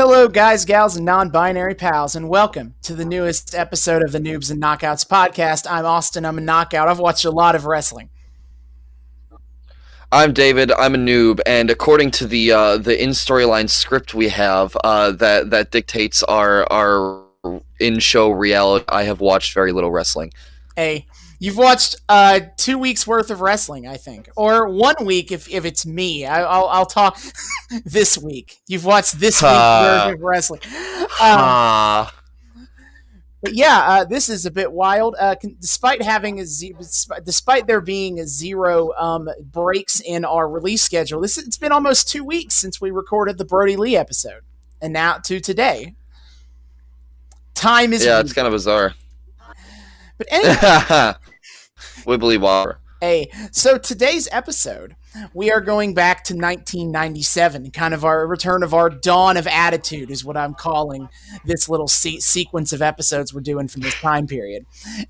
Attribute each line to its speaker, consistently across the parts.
Speaker 1: Hello, guys, gals, and non-binary pals, and welcome to the newest episode of the Noobs and Knockouts Podcast. I'm Austin. I'm a knockout. I've watched a lot of wrestling.
Speaker 2: I'm David. I'm a noob, and according to the in-storyline script we have that dictates our in-show reality, I have watched very little wrestling.
Speaker 1: Hey, you've watched 2 weeks worth of wrestling, I think, or 1 week if it's me. I'll talk this week. You've watched this week's version of wrestling. But yeah, this is a bit wild. Despite there being zero breaks in our release schedule, it's been almost 2 weeks since we recorded the Brody Lee episode, and now to today. Time is
Speaker 2: it's kind of bizarre.
Speaker 1: But anyway,
Speaker 2: wibbly wobber.
Speaker 1: Hey, so today's episode, we are going back to 1997, kind of our return of our dawn of attitude is what I'm calling this little sequence of episodes we're doing from this time period.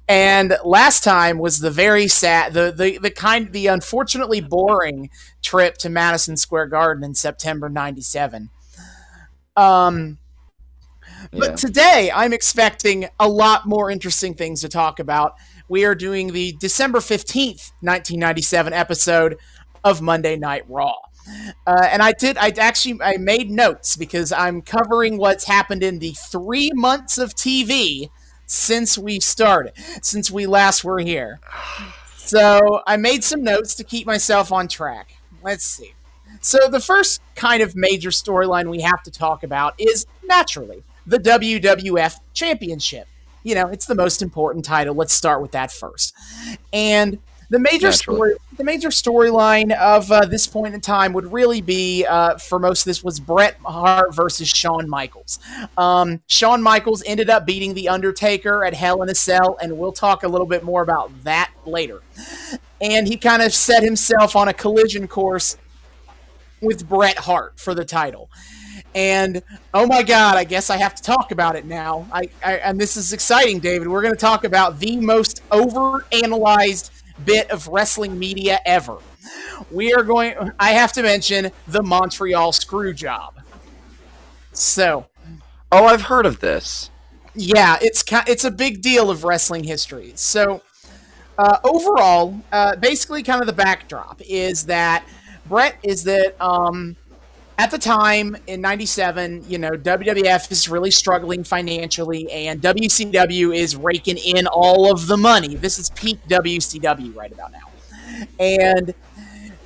Speaker 1: And last time was the very sad, the unfortunately boring trip to Madison Square Garden in September 97. But today, I'm expecting a lot more interesting things to talk about. We are doing the December 15th, 1997 episode of Monday Night Raw. And I made notes because I'm covering what's happened in the 3 months of TV since we last were here. So I made some notes to keep myself on track. Let's see. So the first kind of major storyline we have to talk about is, naturally, the WWF Championship. You know, it's the most important title. Let's start with that first. And the major storyline of this point in time would really be, for most of this, was Bret Hart versus Shawn Michaels. Shawn Michaels ended up beating The Undertaker at Hell in a Cell, and we'll talk a little bit more about that later. And he kind of set himself on a collision course with Bret Hart for the title. And, oh my God, I guess I have to talk about it now. And this is exciting, David. We're going to talk about the most overanalyzed bit of wrestling media ever. I have to mention the Montreal Screwjob. So.
Speaker 2: Oh, I've heard of this.
Speaker 1: Yeah, it's a big deal of wrestling history. So, overall, basically kind of the backdrop is that at the time, in 97, WWF is really struggling financially, and WCW is raking in all of the money. This is peak WCW right about now. And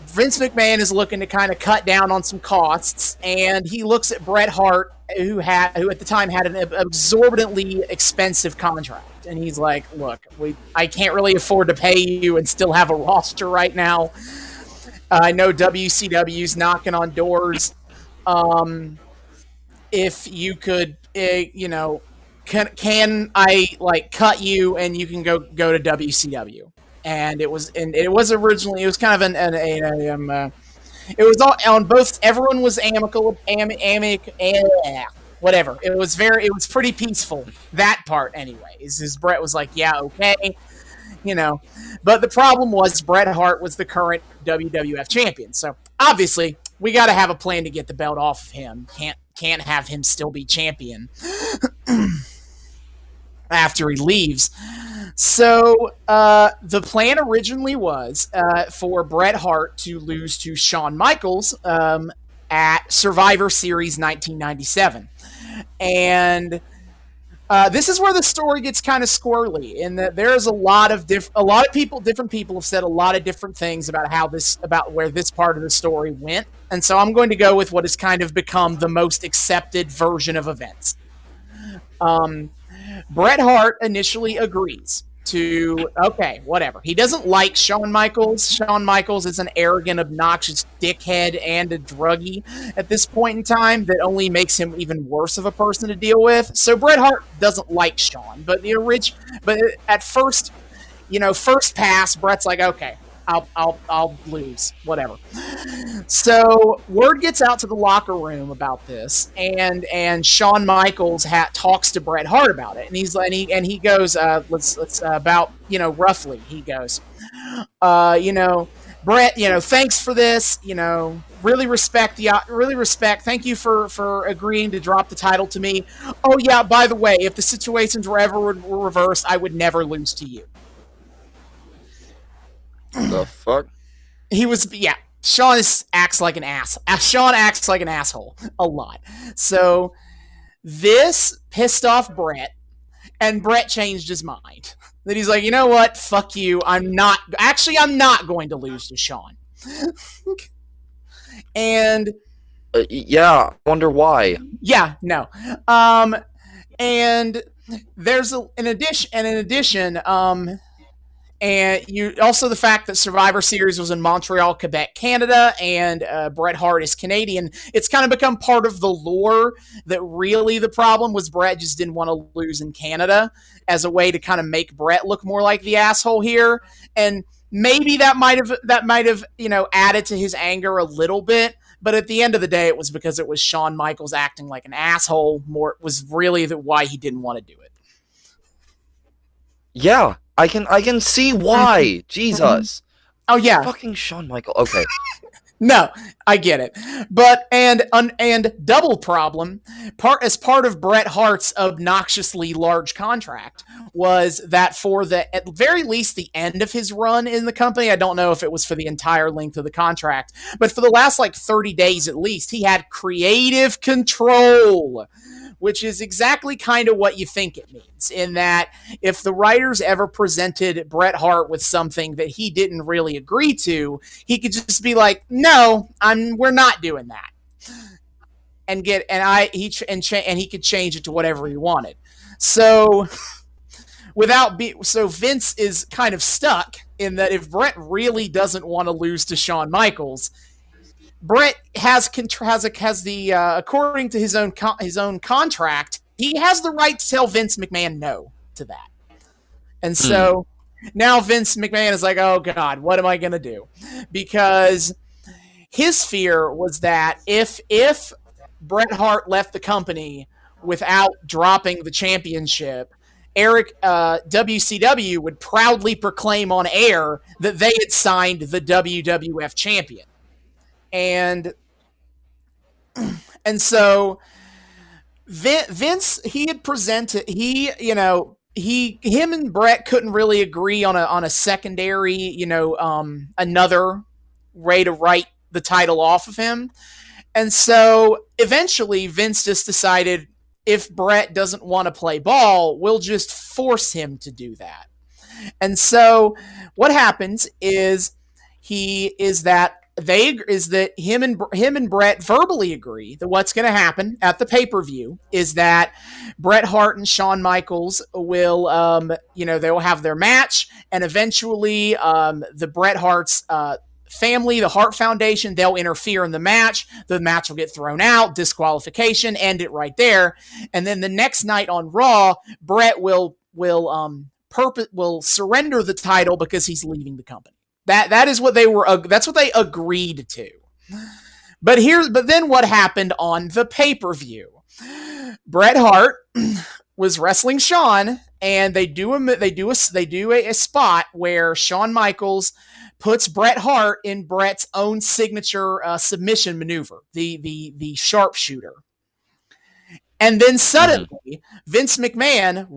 Speaker 1: Vince McMahon is looking to kind of cut down on some costs, and he looks at Bret Hart, who at the time had an exorbitantly expensive contract. And he's like, look, I can't really afford to pay you and still have a roster right now. I know WCW's knocking on doors. If you could, can I cut you and you can go to WCW? And it was originally, it was kind of it was all on both. Everyone was amicable, whatever. It was pretty peaceful. That part, anyways. Bret was like, yeah, okay. But the problem was Bret Hart was the current WWF champion. So obviously we got to have a plan to get the belt off of him. Can't have him still be champion after he leaves. So the plan originally was for Bret Hart to lose to Shawn Michaels at Survivor Series 1997. And this is where the story gets kind of squirrely, in that there's different people have said a lot of different things about where this part of the story went, and so I'm going to go with what has kind of become the most accepted version of events. Bret Hart initially agrees to, okay, whatever. He doesn't like Shawn Michaels. Shawn Michaels is an arrogant, obnoxious dickhead and a druggie at this point in time that only makes him even worse of a person to deal with. So Bret Hart doesn't like Shawn, but at first pass, Bret's like, okay, I'll lose, whatever. So word gets out to the locker room about this, and Shawn Michaels talks to Bret Hart about it, and he goes, let's about roughly, he goes, Brett, thanks for this. Really respect Thank you for agreeing to drop the title to me. Oh yeah, by the way, if the situations were reversed, I would never lose to you.
Speaker 2: The fuck?
Speaker 1: He was, yeah. Sean acts like an ass. Sean acts like an asshole a lot. So this pissed off Brett, and Brett changed his mind. That he's like, you know what? Fuck you. I'm not going to lose to Sean. And
Speaker 2: yeah, I wonder why.
Speaker 1: Yeah, no. And there's in addition, and you also the fact that Survivor Series was in Montreal, Quebec, Canada, and Bret Hart is Canadian. It's kind of become part of the lore that really the problem was Bret just didn't want to lose in Canada as a way to kind of make Bret look more like the asshole here. And maybe that might have added to his anger a little bit. But at the end of the day, it was because it was Shawn Michaels acting like an asshole. More was really why he didn't want to do it.
Speaker 2: Yeah, I can see why. Jesus.
Speaker 1: Oh yeah,
Speaker 2: fucking Shawn Michaels. Okay.
Speaker 1: No, I get it, but and double problem. As part of Bret Hart's obnoxiously large contract was that for at very least the end of his run in the company, I don't know if it was for the entire length of the contract, but for the last 30 days at least, he had creative control, which is exactly kind of what you think it means, in that if the writers ever presented Bret Hart with something that he didn't really agree to, he could just be like, "No, we're not doing that," and he could change it to whatever he wanted. So Vince is kind of stuck in that if Bret really doesn't want to lose to Shawn Michaels, Bret has the according to his own contract, he has the right to tell Vince McMahon no to that. And so now Vince McMahon is like, oh God, what am I going to do? Because his fear was that if Bret Hart left the company without dropping the championship, WCW would proudly proclaim on air that they had signed the WWF champion. And so Vince, he had presented, him and Bret couldn't really agree on a secondary, another way to write the title off of him. And so eventually Vince just decided, if Bret doesn't want to play ball, we'll just force him to do that. And so what happens is him and Bret verbally agree that what's going to happen at the pay-per-view is that Bret Hart and Shawn Michaels will, they will have their match, and eventually the Bret Hart's family, the Hart Foundation, they'll interfere in the match. The match will get thrown out, disqualification, end it right there. And then the next night on Raw, Bret will surrender the title because he's leaving the company. That's what they agreed to. But then what happened on the pay-per-view? Bret Hart was wrestling Shawn, and they do a spot where Shawn Michaels puts Bret Hart in Bret's own signature submission maneuver, the sharpshooter. And then suddenly, Vince McMahon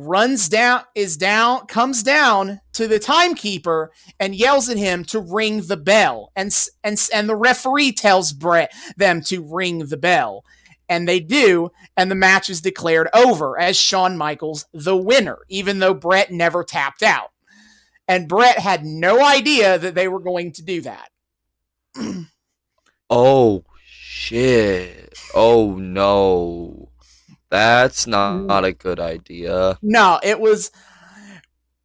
Speaker 1: comes down to the timekeeper and yells at him to ring the bell. And the referee tells Bret them to ring the bell. And they do, and the match is declared over as Shawn Michaels the winner, even though Bret never tapped out. And Bret had no idea that they were going to do that.
Speaker 2: Oh, shit. Oh, no. That's not a good idea.
Speaker 1: No, it was...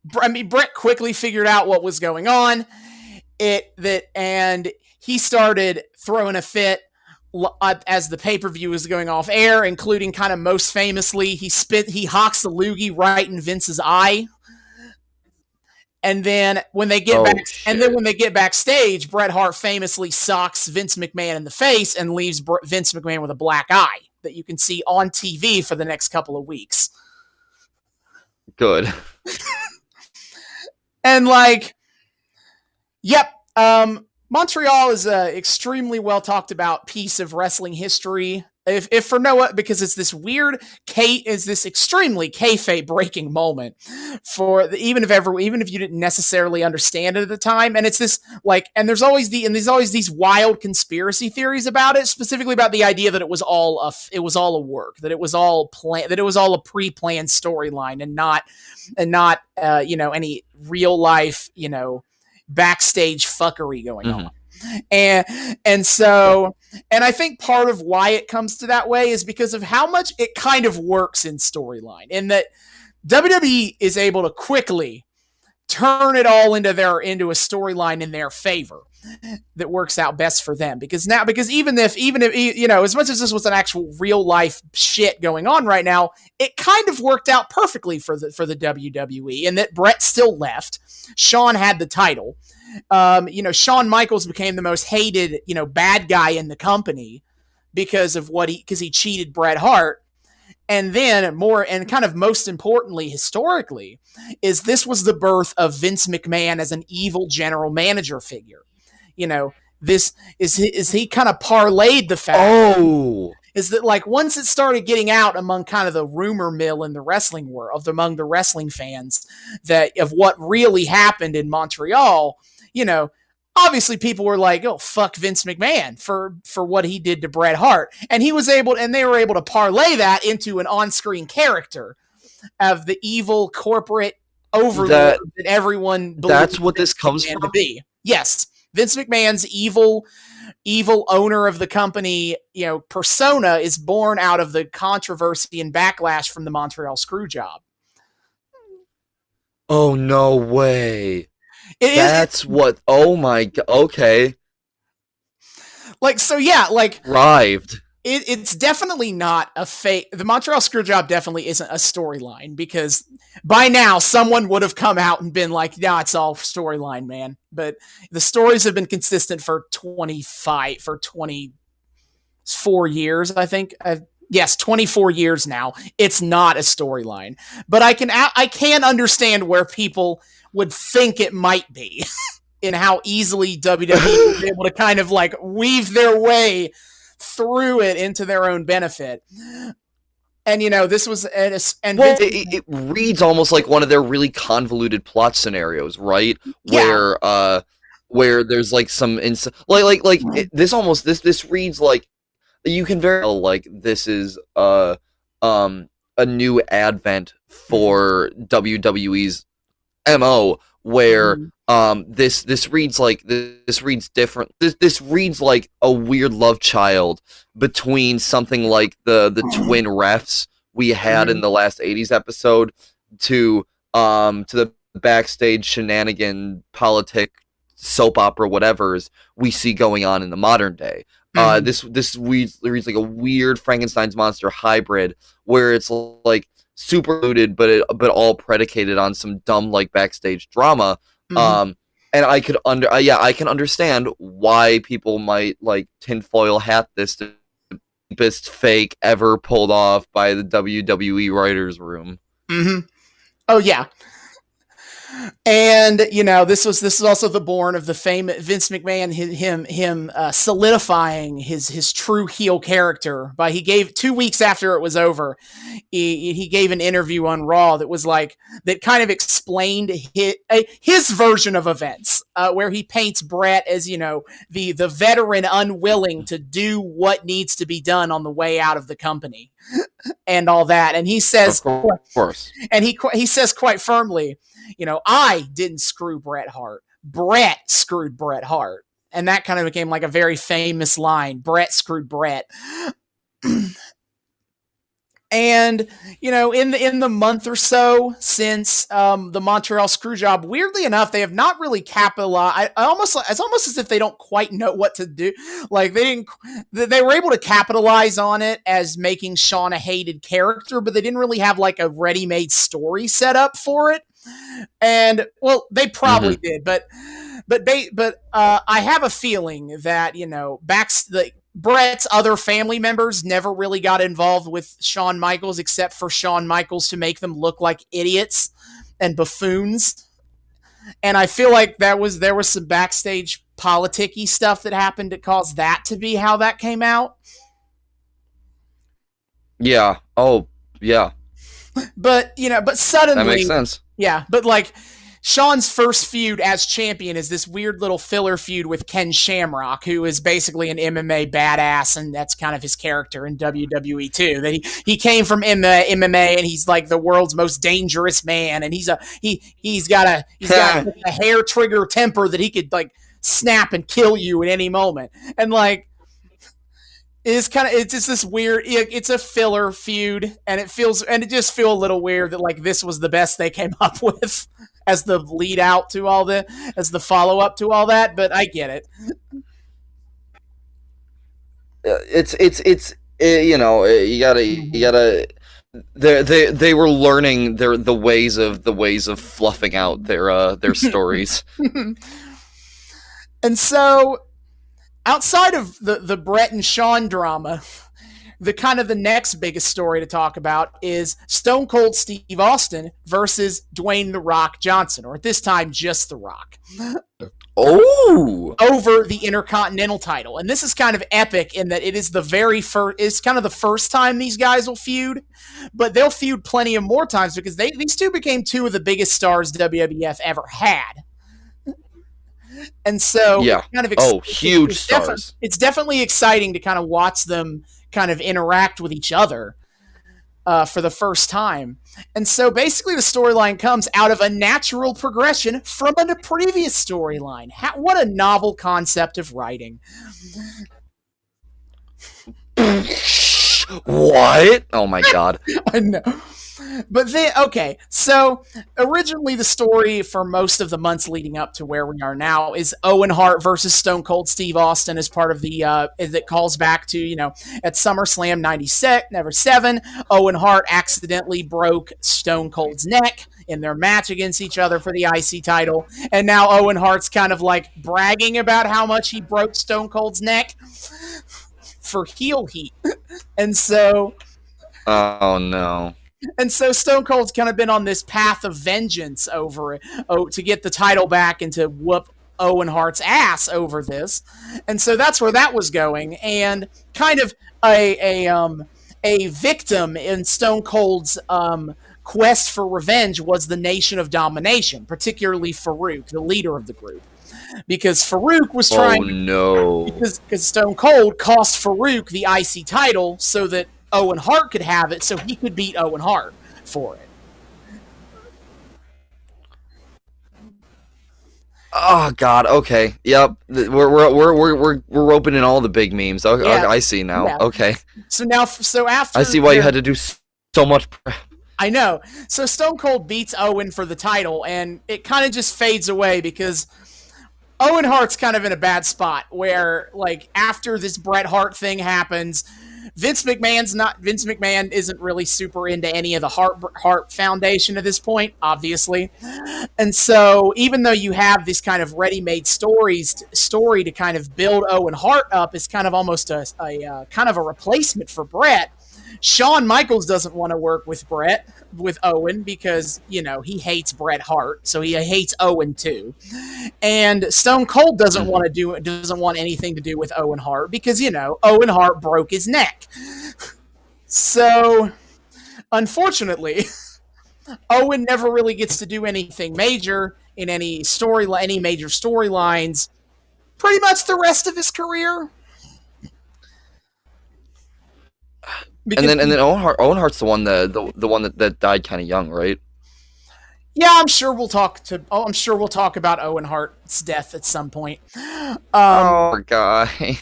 Speaker 1: Bret quickly figured out what was going on. And he started throwing a fit as the pay-per-view was going off air, including kind of most famously, he hawks the loogie right in Vince's eye. And then when they get backstage, Bret Hart famously socks Vince McMahon in the face and leaves Vince McMahon with a black eye that you can see on TV for the next couple of weeks.
Speaker 2: Good.
Speaker 1: And yep. Montreal is a extremely well talked about piece of wrestling history. If for no, because it's this weird this extremely kayfabe breaking moment for even if you didn't necessarily understand it at the time, and it's this and there's always these wild conspiracy theories about it, specifically about the idea that it was all a work, that it was all a pre-planned storyline and not any real life backstage fuckery going on. And so I think part of why it comes to that way is because of how much it kind of works in storyline, in that WWE is able to quickly turn it all into a storyline in their favor that works out best for them. Because even if as much as this was an actual real life shit going on right now, it kind of worked out perfectly for the WWE, in that Brett still left. Shawn had the title. Shawn Michaels became the most hated, bad guy in the company because he cheated Bret Hart. And then most importantly, historically, this was the birth of Vince McMahon as an evil general manager figure. This is he kind of parlayed the fact.
Speaker 2: Oh.
Speaker 1: Is that once it started getting out among kind of the rumor mill in the wrestling world, among the wrestling fans, of what really happened in Montreal, obviously people were like, "Oh, fuck Vince McMahon for what he did to Bret Hart," and they were able to parlay that into an on-screen character of the evil corporate overlord that everyone believes.
Speaker 2: That's what this comes from.
Speaker 1: To be. Yes, Vince McMahon's evil owner of the company, persona is born out of the controversy and backlash from the Montreal Screwjob.
Speaker 2: Oh, no way. Oh my god, okay.
Speaker 1: Thrived. It's definitely not a fake. The Montreal Screwjob definitely isn't a storyline, because by now someone would have come out and been like, "No, it's all storyline, man." But the stories have been consistent for 24 years, I think. Yes, 24 years now. It's not a storyline, but I can understand where people would think it might be, in how easily WWE was able to kind of weave their way through it into their own benefit. And this was
Speaker 2: it reads almost like one of their really convoluted plot scenarios, right? Yeah. Where there's some this reads like you can very well this is a new advent for WWE's MO, where this reads different. This reads like a weird love child between something like the twin refs we had in the last 80s episode to the backstage shenanigan politic soap opera whatever's we see going on in the modern day. This reads like a weird Frankenstein's monster hybrid, where it's super rooted, but all predicated on some dumb backstage drama. And I can understand why people might tinfoil hat this the deepest fake ever pulled off by the WWE writers' room.
Speaker 1: Oh yeah. And this is also the born of the famous Vince McMahon, him solidifying his true heel character by 2 weeks after it was over, he gave an interview on Raw that kind of explained his version of events, where he paints Bret as the veteran unwilling to do what needs to be done on the way out of the company and all that, and he says,
Speaker 2: of course,
Speaker 1: and he says quite firmly, I didn't screw Bret Hart. Bret screwed Bret Hart. And that kind of became a very famous line. Bret screwed Bret. And, in the month or so since the Montreal Screwjob, weirdly enough, they have not really capitalized. It's almost as if they don't quite know what to do. They were able to capitalize on it as making Shawn a hated character, but they didn't really have a ready-made story set up for it. And they probably did, but I have a feeling that Bret's other family members never really got involved with Shawn Michaels, except for Shawn Michaels to make them look like idiots and buffoons. And I feel like there was some backstage politicky stuff that happened that caused that to be how that came out.
Speaker 2: Yeah. Oh, yeah.
Speaker 1: But, but suddenly...
Speaker 2: That makes sense.
Speaker 1: Yeah, but, Shawn's first feud as champion is this weird little filler feud with Ken Shamrock, who is basically an MMA badass, and that's kind of his character in WWE too. That he came from MMA, and he's like the world's most dangerous man, and he's got a hair trigger temper that he could snap and kill you at any moment, and it's just this weird. It's a filler feud, and it just feels a little weird that this was the best they came up with as the lead out to all as the follow up to all that. But I get it.
Speaker 2: You gotta. They were learning the ways of fluffing out their stories.
Speaker 1: And so, outside of the Brett and Shawn drama, the next biggest story to talk about is Stone Cold Steve Austin versus Dwayne "The Rock" Johnson, or at this time just The Rock.
Speaker 2: Oh!
Speaker 1: Over the Intercontinental title. And this is kind of epic in that it is it's kind of the first time these guys will feud, but they'll feud plenty of more times because these two became two of the biggest stars WWF ever had. And so,
Speaker 2: yeah. Huge stars.
Speaker 1: It's definitely exciting to kind of watch them kind of interact with each other for the first time. And so basically the storyline comes out of a natural progression from a previous storyline. What a novel concept of writing.
Speaker 2: What? Oh my god.
Speaker 1: I know. But so originally the story for most of the months leading up to where we are now is Owen Hart versus Stone Cold Steve Austin as part of the, that calls back to, at SummerSlam 97, Owen Hart accidentally broke Stone Cold's neck in their match against each other for the IC title. And now Owen Hart's kind of bragging about how much he broke Stone Cold's neck for heel heat. And so...
Speaker 2: Oh, no.
Speaker 1: And so Stone Cold's kind of been on this path of vengeance over it, to get the title back and to whoop Owen Hart's ass over this. And so that's where that was going. And kind of a victim in Stone Cold's quest for revenge was the Nation of Domination, particularly Farouk, the leader of the group. Because Farouk was trying...
Speaker 2: Oh, no.
Speaker 1: Because Stone Cold cost Farouk the IC title so that Owen Hart could have it, so he could beat Owen Hart for it.
Speaker 2: Oh God. Okay. Yep. We're roping in all the big memes. Okay, yeah. I see now. Yeah. Okay.
Speaker 1: So after
Speaker 2: I see why you had to do so much prep.
Speaker 1: I know. So Stone Cold beats Owen for the title, and it kind of just fades away because Owen Hart's kind of in a bad spot where, after this Bret Hart thing happens, Vince McMahon isn't really super into any of the Hart Foundation at this point, obviously. And so even though you have this kind of ready-made story to kind of build Owen Hart up as kind of almost a kind of a replacement for Bret, Shawn Michaels doesn't want to work with Owen because, he hates Bret Hart, so he hates Owen too. And Stone Cold doesn't want anything to do with Owen Hart because, Owen Hart broke his neck. So, unfortunately, Owen never really gets to do anything major in any major storylines pretty much the rest of his career.
Speaker 2: And then Owen Hart's the one that died kind of young, right?
Speaker 1: Yeah, I'm sure we'll talk about Owen Hart's death at some point.
Speaker 2: Poor guy.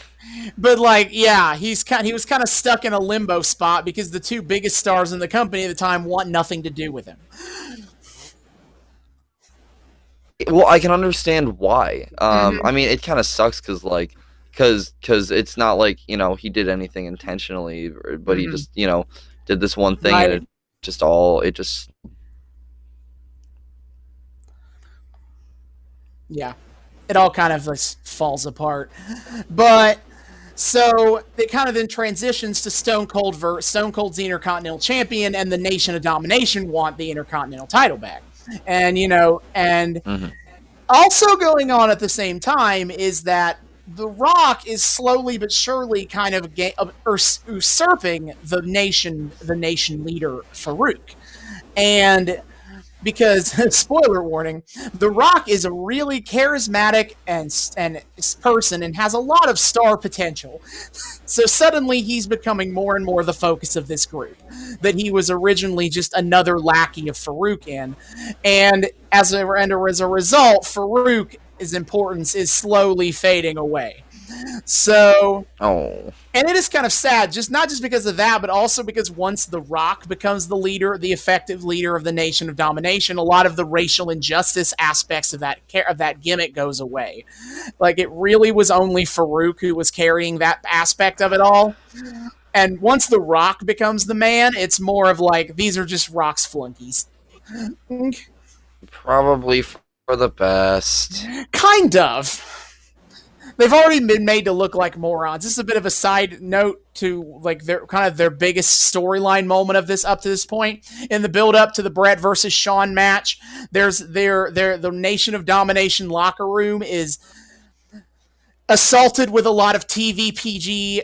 Speaker 1: But he was kind of stuck in a limbo spot because the two biggest stars in the company at the time want nothing to do with him.
Speaker 2: Well, I can understand why. I mean, it kind of sucks because it's not like, he did anything intentionally, but he just, did this one thing, right. And
Speaker 1: yeah, it all kind of falls apart. But so it kind of then transitions to Stone Cold's the Intercontinental Champion, and the Nation of Domination want the Intercontinental title back. And Also going on at the same time is that The Rock is slowly but surely kind of usurping the nation leader Farouk. And because, spoiler warning, The Rock is a really charismatic and person and has a lot of star potential. So suddenly he's becoming more and more the focus of this group that he was originally just another lackey of Farouk in. And as a result, Farouk's importance is slowly fading away. So, and it is kind of sad, not just because of that, but also because once The Rock becomes the effective leader of the Nation of Domination, a lot of the racial injustice aspects of that gimmick goes away. Like, it really was only Farouk who was carrying that aspect of it all. And once The Rock becomes the man, it's more of like, these are just Rock's flunkies.
Speaker 2: Probably for the best.
Speaker 1: Kind of. They've already been made to look like morons. This is a bit of a side note to like their biggest storyline moment of this up to this point. In the build up to the Brett versus Shawn match, there's the Nation of Domination locker room is assaulted with a lot of TV PG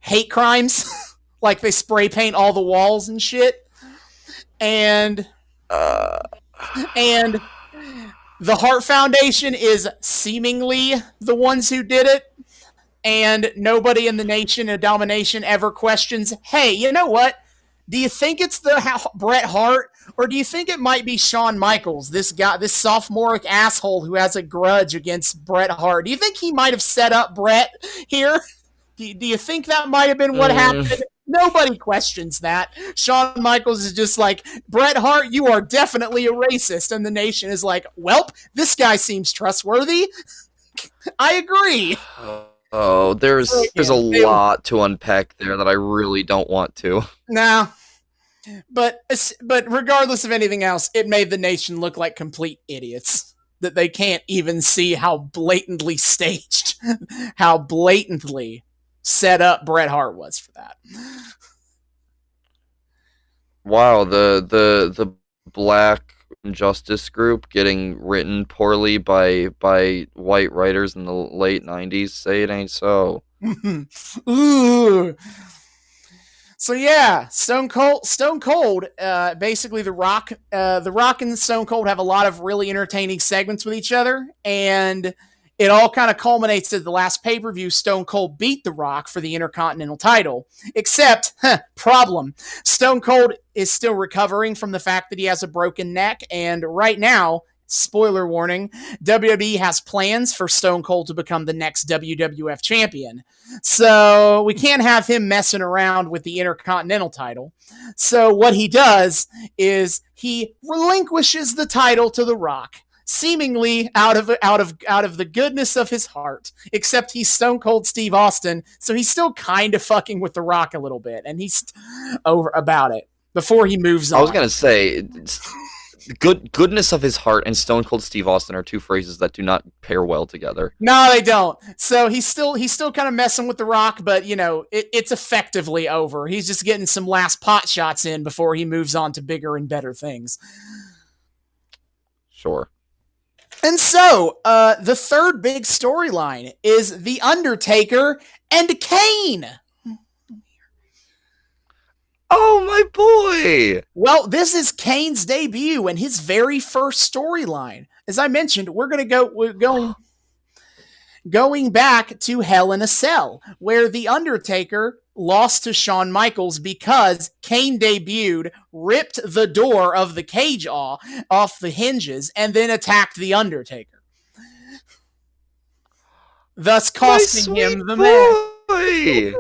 Speaker 1: hate crimes. Like they spray paint all the walls and shit. And the Hart Foundation is seemingly the ones who did it, and nobody in the Nation of Domination ever questions, hey, you know what? Do you think it's Bret Hart, or do you think it might be Shawn Michaels, this sophomoric asshole who has a grudge against Bret Hart? Do you think he might have set up Bret here? Do you think that might have been what happened? Nobody questions that. Shawn Michaels is just like, Bret Hart, you are definitely a racist. And the Nation is like, welp, this guy seems trustworthy. I agree.
Speaker 2: Oh, there's a lot to unpack there that I really don't want to.
Speaker 1: No. But regardless of anything else, it made the Nation look like complete idiots. That they can't even see how blatantly staged, how blatantly set up Bret Hart was for that.
Speaker 2: Wow, the Black Justice group getting written poorly by white writers in the late 90s. Say it ain't so.
Speaker 1: Ooh. So yeah, Stone Cold. Basically, The Rock and Stone Cold have a lot of really entertaining segments with each other, and it all kind of culminates at the last pay-per-view. Stone Cold beat The Rock for the Intercontinental title. Except, problem. Stone Cold is still recovering from the fact that he has a broken neck, and right now, spoiler warning, WWE has plans for Stone Cold to become the next WWF champion. So we can't have him messing around with the Intercontinental title. So what he does is he relinquishes the title to The Rock, seemingly out of the goodness of his heart, except he's Stone Cold Steve Austin, so he's still kind of fucking with The Rock a little bit, and he's over about it before he moves on.
Speaker 2: I was gonna say, goodness of his heart and Stone Cold Steve Austin are two phrases that do not pair well together.
Speaker 1: No, they don't. So he's still kind of messing with The Rock, but it's effectively over. He's just getting some last pot shots in before he moves on to bigger and better things.
Speaker 2: Sure.
Speaker 1: And so, the third big storyline is The Undertaker and Kane.
Speaker 2: Oh, my boy!
Speaker 1: Well, this is Kane's debut and his very first storyline. As I mentioned, we're going back to Hell in a Cell, where The Undertaker lost to Shawn Michaels because Kane debuted, ripped the door of the cage off the hinges, and then attacked The Undertaker, thus costing him the match.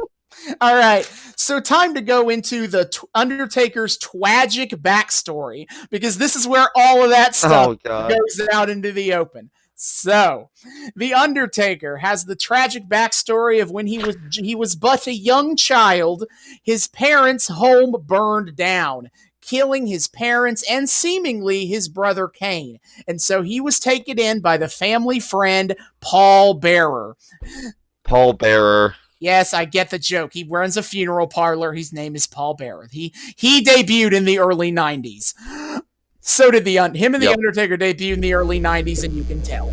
Speaker 1: All right, so time to go into the Undertaker's tragic backstory, because this is where all of that stuff goes out into the open. So, The Undertaker has the tragic backstory of when he was but a young child. His parents' home burned down, killing his parents and seemingly his brother Kane. And so he was taken in by the family friend Paul Bearer.
Speaker 2: Paul Bearer.
Speaker 1: Yes, I get the joke. He runs a funeral parlor. His name is Paul Bearer. He debuted in the early 90s. So did him and the
Speaker 2: Yep.
Speaker 1: Undertaker debuted in the early '90s, and you can tell.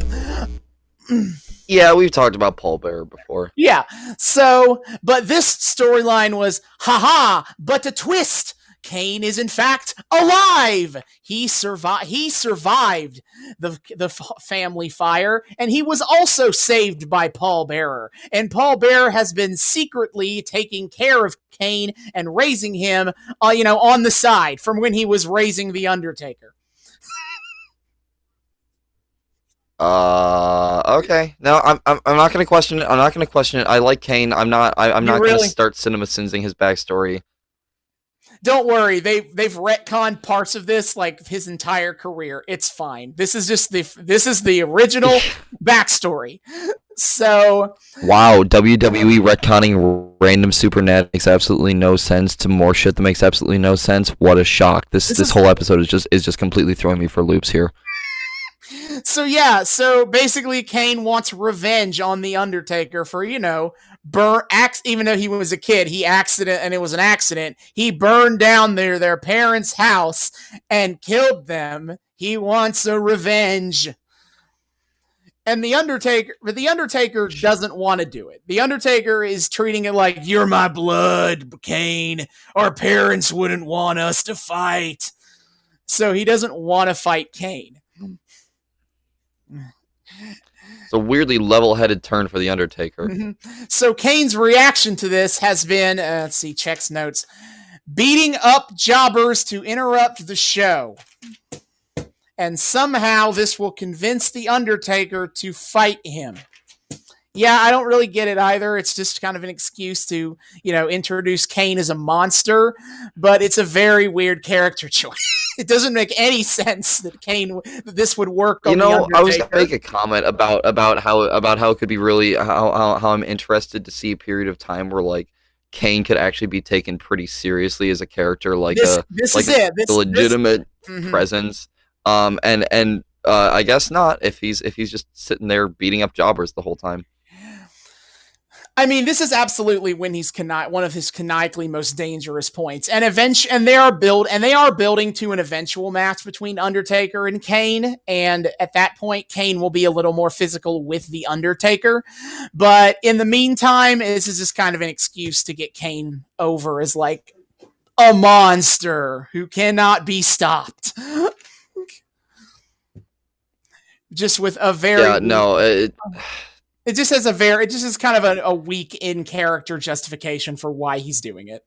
Speaker 2: Yeah, we've talked about Paul Bearer before.
Speaker 1: Yeah. So, but this storyline was, haha, but the twist. Kane is in fact alive. He survived the family fire, and he was also saved by Paul Bearer. And Paul Bearer has been secretly taking care of Kane and raising him, on the side from when he was raising the Undertaker.
Speaker 2: Okay. No, I'm not gonna question it. I'm not gonna question it. I like Kane. I'm not gonna start cinema sinsing his backstory.
Speaker 1: Don't worry, they've retconned parts of this like his entire career. It's fine. This is the original backstory. So
Speaker 2: wow, WWE retconning random Supernet makes absolutely no sense to more shit that makes absolutely no sense. What a shock! This whole episode is just completely throwing me for loops here.
Speaker 1: So basically Kane wants revenge on the Undertaker for, even though he was a kid, it was an accident. He burned down their parents' house and killed them. He wants a revenge. And the Undertaker doesn't want to do it. The Undertaker is treating it like, you're my blood, Kane. Our parents wouldn't want us to fight. So he doesn't want to fight Kane.
Speaker 2: It's a weirdly level-headed turn for the Undertaker.
Speaker 1: Mm-hmm. So Kane's reaction to this has been, let's see, checks notes, beating up jobbers to interrupt the show. And somehow this will convince the Undertaker to fight him. Yeah, I don't really get it either. It's just kind of an excuse to, introduce Kane as a monster, but it's a very weird character choice. It doesn't make any sense that this would work on the Undertaker.
Speaker 2: I was going to make a comment about how it could be really, how I'm interested to see a period of time where, like, Kane could actually be taken pretty seriously as a character, like a legitimate presence. And I guess not if he's just sitting there beating up jobbers the whole time.
Speaker 1: I mean, this is absolutely when he's one of his canonically most dangerous points, and they are building to an eventual match between Undertaker and Kane, and at that point, Kane will be a little more physical with the Undertaker. But in the meantime, this is just kind of an excuse to get Kane over as like a monster who cannot be stopped. Just with a very It just has kind of a weak in character justification for why he's doing it.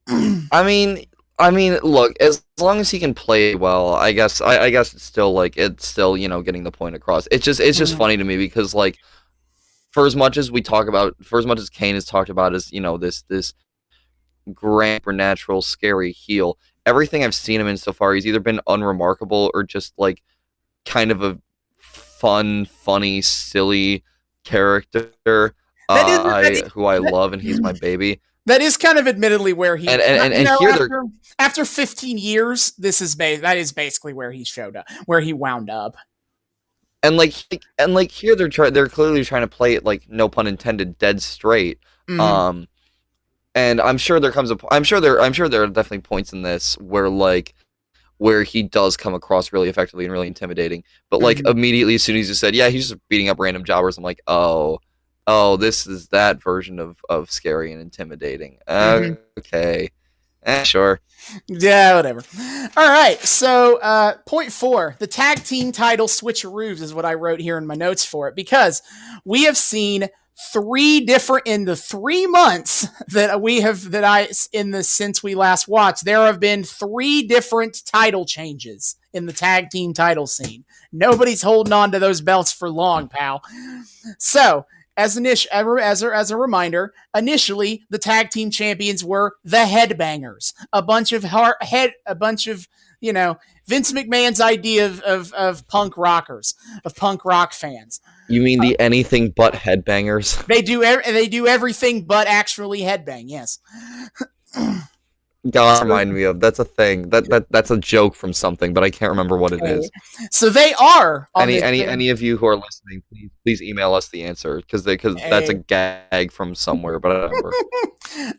Speaker 2: I mean, look, as long as he can play well, I guess it's still getting the point across. It's just funny to me because, like, for as much as Kane is talked about as, this grand supernatural scary heel, everything I've seen him in so far, he's either been unremarkable or just like kind of a fun, funny, silly character who I love, and he's my baby.
Speaker 1: That is kind of admittedly where he after 15 years, that is basically where he showed up, where he wound up.
Speaker 2: And here they're clearly trying to play it, like, no pun intended, dead straight. Mm-hmm. And I'm sure there are definitely points in this where he does come across really effectively and really intimidating. But, like, immediately as soon as he said, yeah, he's just beating up random jobbers, I'm like, oh, this is that version of scary and intimidating. Okay. Sure.
Speaker 1: Yeah, whatever. All right, so point 4, the tag team title switcheroos is what I wrote here in my notes for it, because we have seen in the 3 months since we last watched, there have been 3 different title changes in the tag team title scene. Nobody's holding on to those belts for long, pal. So, as a reminder, initially the tag team champions were the Headbangers, a bunch of Vince McMahon's idea of punk rockers, of punk rock fans.
Speaker 2: You mean the anything but headbangers?
Speaker 1: They do everything but actually headbang. Yes.
Speaker 2: God, remind me of that's a thing that's a joke from something, but I can't remember what it is.
Speaker 1: So they are on
Speaker 2: Any of you who are listening, please email us the answer because that's a gag from somewhere, but I don't remember.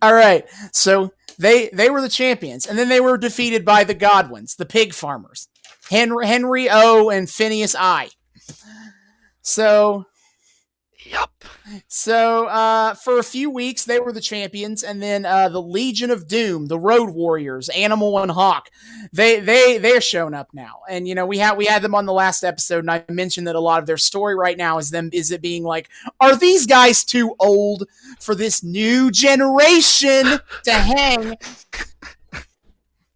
Speaker 1: All right, so they were the champions, and then they were defeated by the Godwins, the pig farmers, Henry O and Phineas I. So.
Speaker 2: Yup.
Speaker 1: So for a few weeks they were the champions, and then the Legion of Doom, the Road Warriors, Animal and Hawk, they're showing up now. And you know we had them on the last episode, and I mentioned that a lot of their story right now is it being like, are these guys too old for this new generation to hang?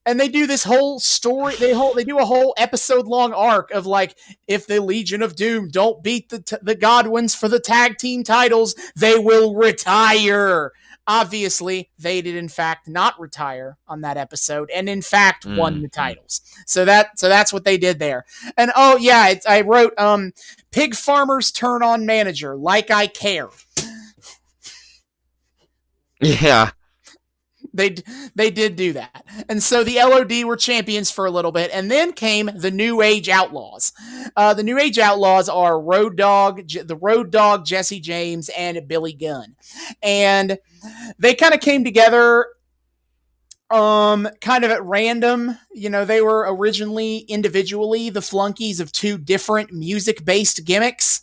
Speaker 1: And they do this whole story. They do a whole episode-long arc of like, if the Legion of Doom don't beat the Godwins for the tag team titles, they will retire. Obviously, they did in fact not retire on that episode, and in fact won the titles. So that's what they did there. And oh yeah, I wrote pig farmers turn on manager like I care.
Speaker 2: Yeah.
Speaker 1: They did do that. And so the LOD were champions for a little bit, and then came the New Age Outlaws. The New Age Outlaws are the Road Dogg, Jesse James, and Billy Gunn. And they kind of came together kind of at random. You know, they were originally individually the flunkies of two different music-based gimmicks.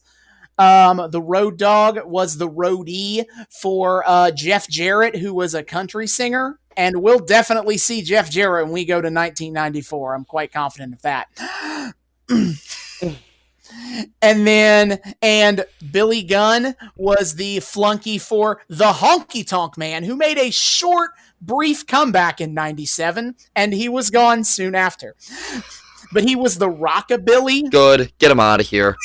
Speaker 1: The Road Dogg was the roadie for Jeff Jarrett, who was a country singer, and we'll definitely see Jeff Jarrett when we go to 1994. I'm quite confident of that. And Billy Gunn was the flunky for the Honky Tonk Man, who made a short, brief comeback in 97, and he was gone soon after. But he was the Rockabilly.
Speaker 2: Good. Get him out of here.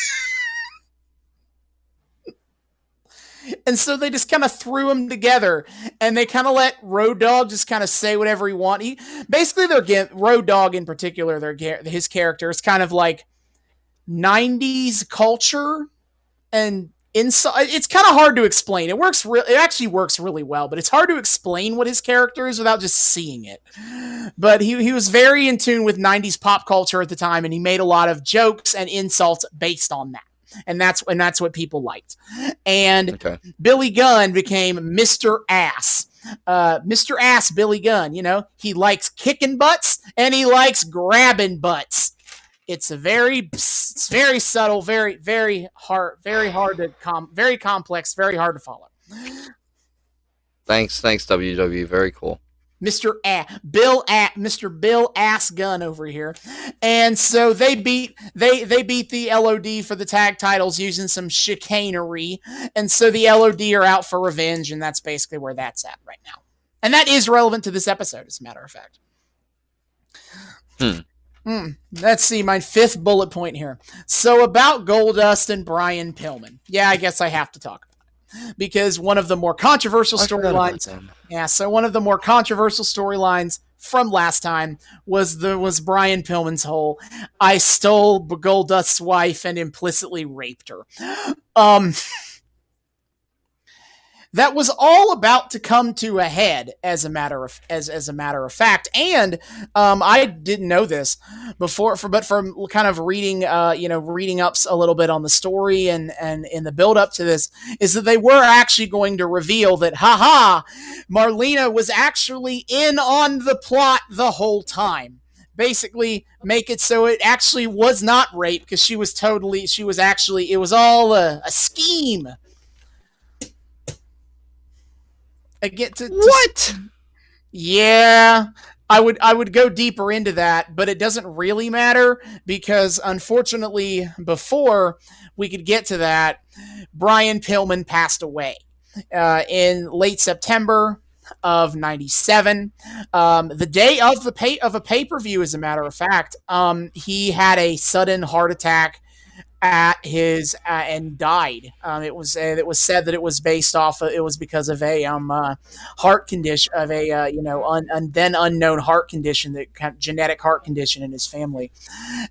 Speaker 1: And so they just kind of threw them together, and they kind of let Road Dogg just kind of say whatever he wanted. Basically, Road Dogg in particular, his character is kind of like 90s culture, and inside it's kind of hard to explain. It actually works really well, but it's hard to explain what his character is without just seeing it. But he was very in tune with 90s pop culture at the time, and he made a lot of jokes and insults based on that. And that's what people liked. And okay. Billy Gunn became Mr. Ass. Mr. Ass Billy Gunn, you know, he likes kicking butts and he likes grabbing butts. It's very subtle, very hard to very complex, very hard to follow.
Speaker 2: Thanks WWE, very cool.
Speaker 1: Mr. Bill Ass Gunn over here. And so they beat the LOD for the tag titles using some chicanery. And so the LOD are out for revenge, and that's basically where that's at right now. And that is relevant to this episode, as a matter of fact. Let's see, my fifth bullet point here. So about Goldust and Brian Pillman. Yeah, I guess I have to talk about it. Because one of the more controversial storylines, one of the more controversial storylines from last time was Brian Pillman's whole "I stole Goldust's wife and implicitly raped her." That was all about to come to a head, as a matter of fact. And I didn't know this before, but from kind of reading up a little bit on the story and in the build up to this, is that they were actually going to reveal that, Marlena was actually in on the plot the whole time. Basically, make it so it actually was not rape, because it was all a scheme. What? Yeah, I would go deeper into that, but it doesn't really matter, because unfortunately, before we could get to that, Brian Pillman passed away in late September of 97. The day of a pay-per-view, as a matter of fact, he had a sudden heart attack and died. It was said that it was because of a heart condition, of a then unknown heart condition, genetic heart condition in his family.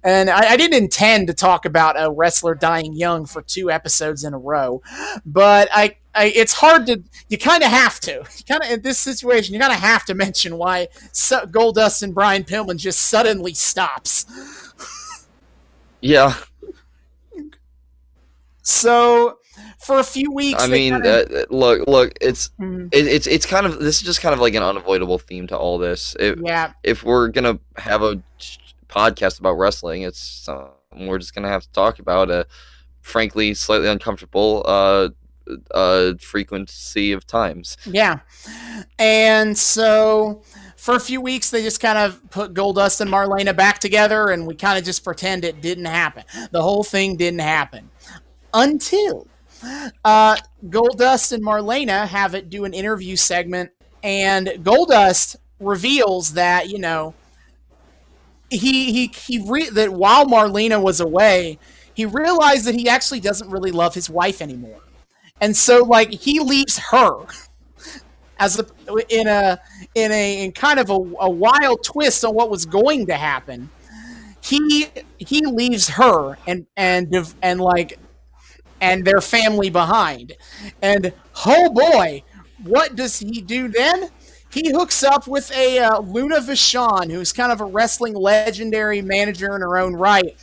Speaker 1: And I didn't intend to talk about a wrestler dying young for 2 episodes in a row, but it's hard to. You kind of have to. You kind of in this situation, you kind of have to mention why Goldust and Brian Pillman just suddenly stops.
Speaker 2: Yeah.
Speaker 1: So for a few weeks,
Speaker 2: I mean, look, it's kind of, this is just kind of like an unavoidable theme to all this. If we're gonna have a podcast about wrestling, it's we're just gonna have to talk about a frankly slightly uncomfortable frequency of times.
Speaker 1: Yeah, and so for a few weeks they just kind of put Goldust and Marlena back together, and we kind of just pretend it didn't happen. The whole thing didn't happen until Goldust and Marlena have it do an interview segment, and Goldust reveals that that while Marlena was away, he realized that he actually doesn't really love his wife anymore, and so he leaves her as in kind of a wild twist on what was going to happen. He leaves her and their family behind. And oh boy, what does he do then? He hooks up with a Luna Vachon, who's kind of a wrestling legendary manager in her own right.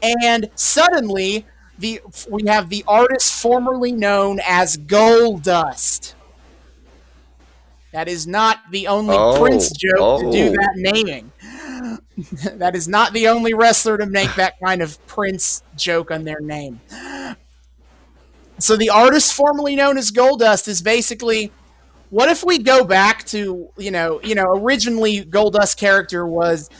Speaker 1: And suddenly, we have the artist formerly known as Goldust. That is not the only Prince joke to do that naming. That is not the only wrestler to make that kind of Prince joke on their name. So the artist formerly known as Goldust is basically, what if we go back to, originally Goldust's character was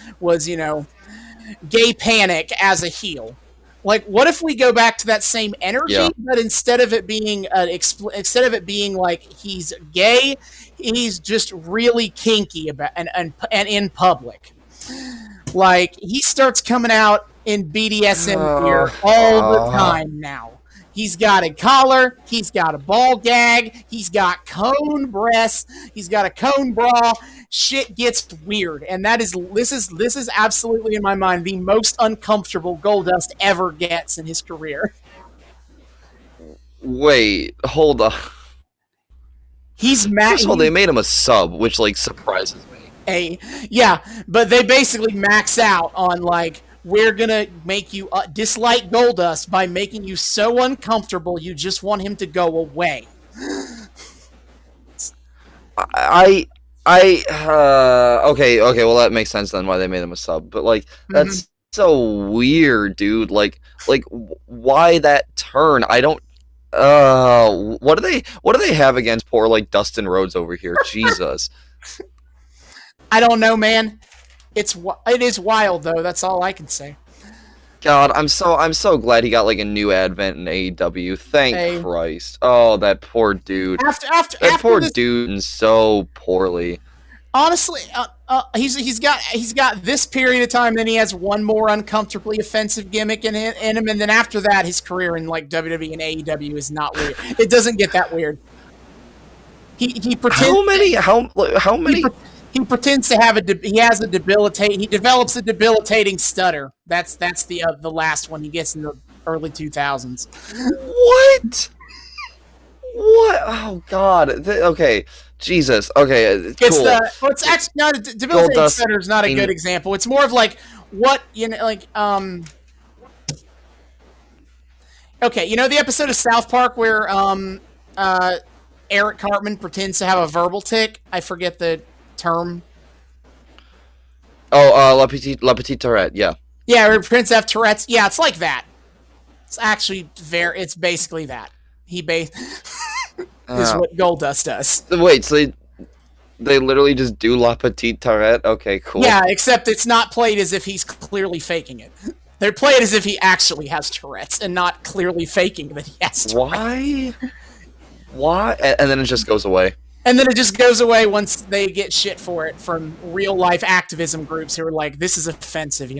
Speaker 1: Gay Panic as a heel. What if we go back to that same energy, but instead of it being like he's gay, he's just really kinky about and in public. He starts coming out in BDSM gear all the time now. He's got a collar, he's got a ball gag, he's got cone breasts, he's got a cone bra. Shit gets weird, and this is absolutely in my mind the most uncomfortable Goldust ever gets in his career.
Speaker 2: Wait, hold on.
Speaker 1: He's mad.
Speaker 2: First of all, they made him a sub, which surprises me.
Speaker 1: But they basically max out on we're gonna make you dislike Goldust by making you so uncomfortable you just want him to go away.
Speaker 2: Okay, well that makes sense then why they made him a sub, but that's so weird, dude. Why that turn? I don't. What do they have against poor Dustin Rhodes over here? Jesus.
Speaker 1: I don't know, man. It is wild though. That's all I can say.
Speaker 2: God, I'm so glad he got a new advent in AEW. Thank Christ. Oh, that poor dude. That poor dude and so poorly.
Speaker 1: Honestly, he's got this period of time, then he has one more uncomfortably offensive gimmick in him, and then after that, his career in WWE and AEW is not weird. It doesn't get that weird. He pretends. How many? He pretends to have he develops a debilitating stutter. That's the last one he gets in the early 2000s.
Speaker 2: What? What? Oh God. Okay. Jesus. Okay. Cool.
Speaker 1: It's actually not a debilitating stutter is not a good example. It's more of what okay, the episode of South Park where Eric Cartman pretends to have a verbal tic. I forget the term.
Speaker 2: La Petite Tourette, yeah.
Speaker 1: Yeah, or Prince F. Tourette's. Yeah, it's like that. It's actually it's basically that. Is what Goldust does.
Speaker 2: Wait, so they literally just do La Petite Tourette? Okay, cool.
Speaker 1: Yeah, except it's not played as if he's clearly faking it. They play it as if he actually has Tourette's and not clearly faking that he has Tourette's.
Speaker 2: Why? And then it just goes away.
Speaker 1: And then it just goes away once they get shit for it from real-life activism groups who are like, this is offensive,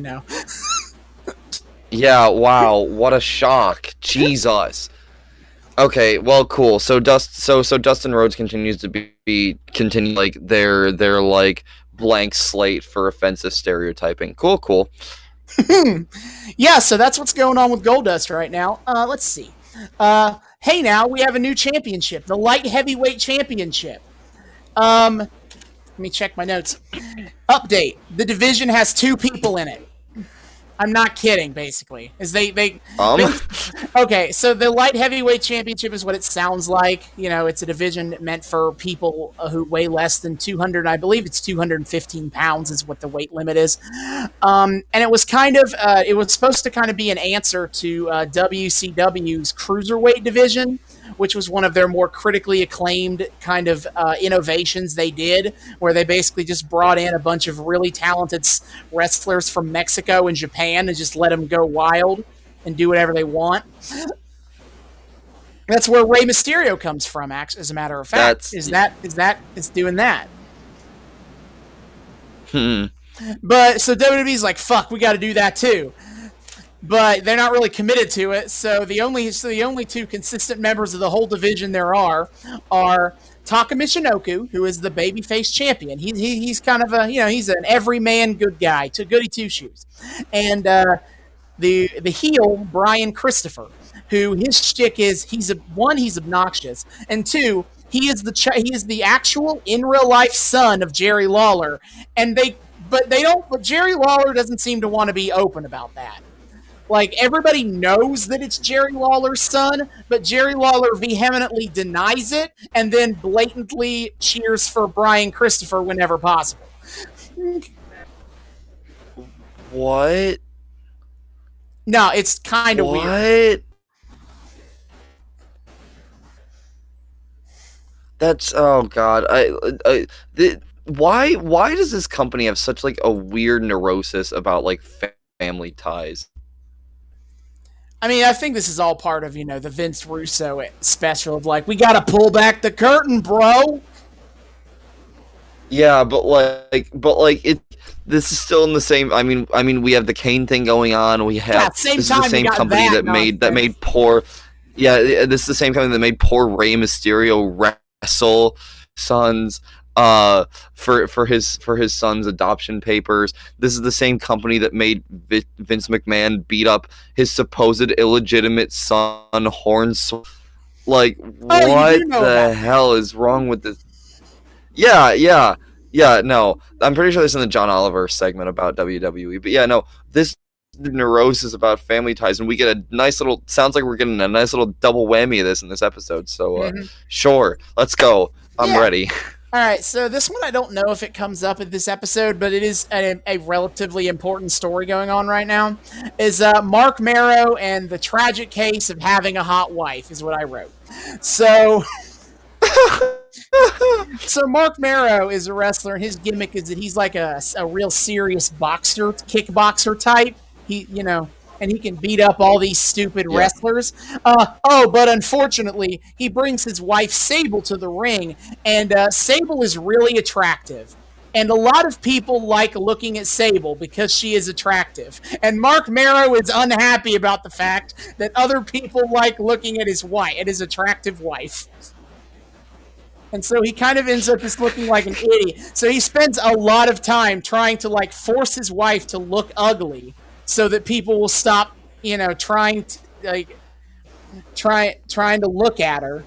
Speaker 2: Yeah, wow, what a shock. Jesus. Okay, well, cool. So Dustin Rhodes continues to be their blank slate for offensive stereotyping. Cool.
Speaker 1: Yeah, so that's what's going on with Goldust right now. Let's see. hey, now we have a new championship, the light heavyweight championship. Let me check my notes. Update: the division has 2 people in it. I'm not kidding. Basically, is they okay. So the light heavyweight championship is what it sounds like. You know, it's a division meant for people who weigh less than 200. I believe it's 215 pounds is what the weight limit is. And it was kind of it was supposed to kind of be an answer to WCW's cruiserweight division, which was one of their more critically acclaimed kind of innovations they did, where they basically just brought in a bunch of really talented wrestlers from Mexico and Japan and just let them go wild and do whatever they want. That's where Rey Mysterio comes from, as a matter of fact. Is doing that. But so WWE's like, fuck, we got to do that too. But they're not really committed to it. So the only 2 consistent members of the whole division there are Taka Michinoku, who is the babyface champion. He's kind of he's an everyman good guy, goody two shoes, and the heel Brian Christopher, who his shtick is he's obnoxious, and 2, he is the actual in real life son of Jerry Lawler, but Jerry Lawler doesn't seem to want to be open about that. Like, everybody knows that it's Jerry Lawler's son, but Jerry Lawler vehemently denies it and then blatantly cheers for Brian Christopher whenever possible.
Speaker 2: What?
Speaker 1: No, it's kind of weird.
Speaker 2: That's, oh god. Why does this company have such like a weird neurosis about like family ties?
Speaker 1: I mean, I think this is all part of, the Vince Russo special of like, we got to pull back the curtain, bro.
Speaker 2: Yeah, but this is still in the same. I mean, we have the Kane thing going on. We have this is the same company that made poor. Yeah, this is the same company that made poor Rey Mysterio wrestle sons. For his son's adoption papers. This is the same company that made Vince McMahon beat up his supposed illegitimate son Hornswoggle. Like, what the hell is wrong with this? Yeah. No, I'm pretty sure this is in the John Oliver segment about WWE. But yeah, no, this neurosis about family ties, and we get a nice little. Sounds like we're getting a nice little double whammy of this in this episode. So sure, let's go. I'm ready.
Speaker 1: All right, so this one I don't know if it comes up in this episode, but it is a relatively important story going on right now. Is Mark Marrow and the tragic case of having a hot wife is what I wrote. So, so Mark Marrow is a wrestler, and his gimmick is that he's like a real serious kickboxer type. And he can beat up all these stupid wrestlers. But unfortunately, he brings his wife Sable to the ring, and Sable is really attractive. And a lot of people like looking at Sable because she is attractive. And Mark Marrow is unhappy about the fact that other people like looking at his attractive wife. And so he kind of ends up just looking like an idiot. So he spends a lot of time trying to force his wife to look ugly, so that people will stop, trying to look at her,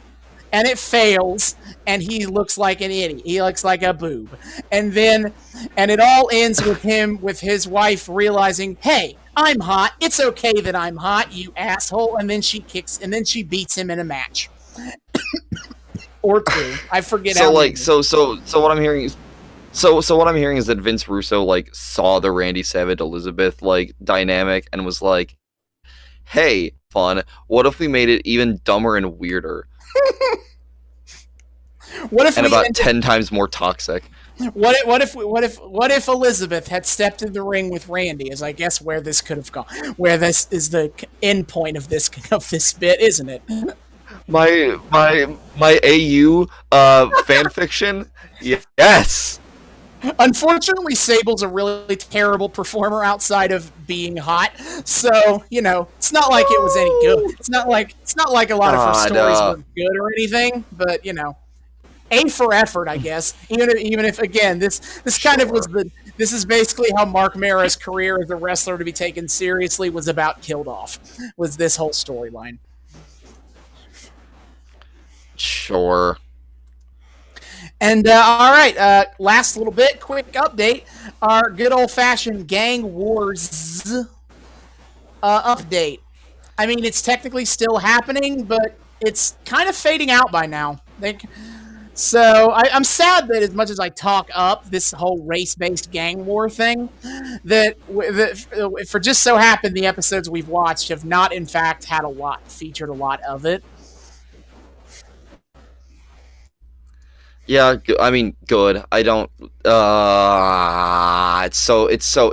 Speaker 1: and it fails, and he looks like an idiot. He looks like a boob, and it all ends with his wife realizing, hey, I'm hot. It's okay that I'm hot, you asshole. And then she beats him in a match, or 2. I forget.
Speaker 2: So what I'm hearing is. So what I'm hearing is that Vince Russo saw the Randy Savage Elizabeth dynamic and was like, "Hey, fun. What if we made it even dumber and weirder?
Speaker 1: What if
Speaker 2: and about 10 times more toxic?
Speaker 1: What if Elizabeth had stepped in the ring with Randy? Is I guess where this could have gone. Where this is the end point of this bit, isn't it?
Speaker 2: My AU fan fiction. Yes.
Speaker 1: Unfortunately, Sable's a really terrible performer outside of being hot, so it's not like it was any good. It's not like a lot of her stories were good or anything, but A for effort, I guess. Even if again, this kind of was this is basically how Mark Marrow's career as a wrestler to be taken seriously was about killed off. Was this whole storyline?
Speaker 2: Sure.
Speaker 1: And all right, last little bit, quick update. Our good old-fashioned Gang Wars update. I mean, it's technically still happening, but it's kind of fading out by now. So I'm sad that as much as I talk up this whole race-based gang war thing, that for just so happened the episodes we've watched have not, in fact, featured a lot of it.
Speaker 2: Yeah, I mean, good. I don't. It's so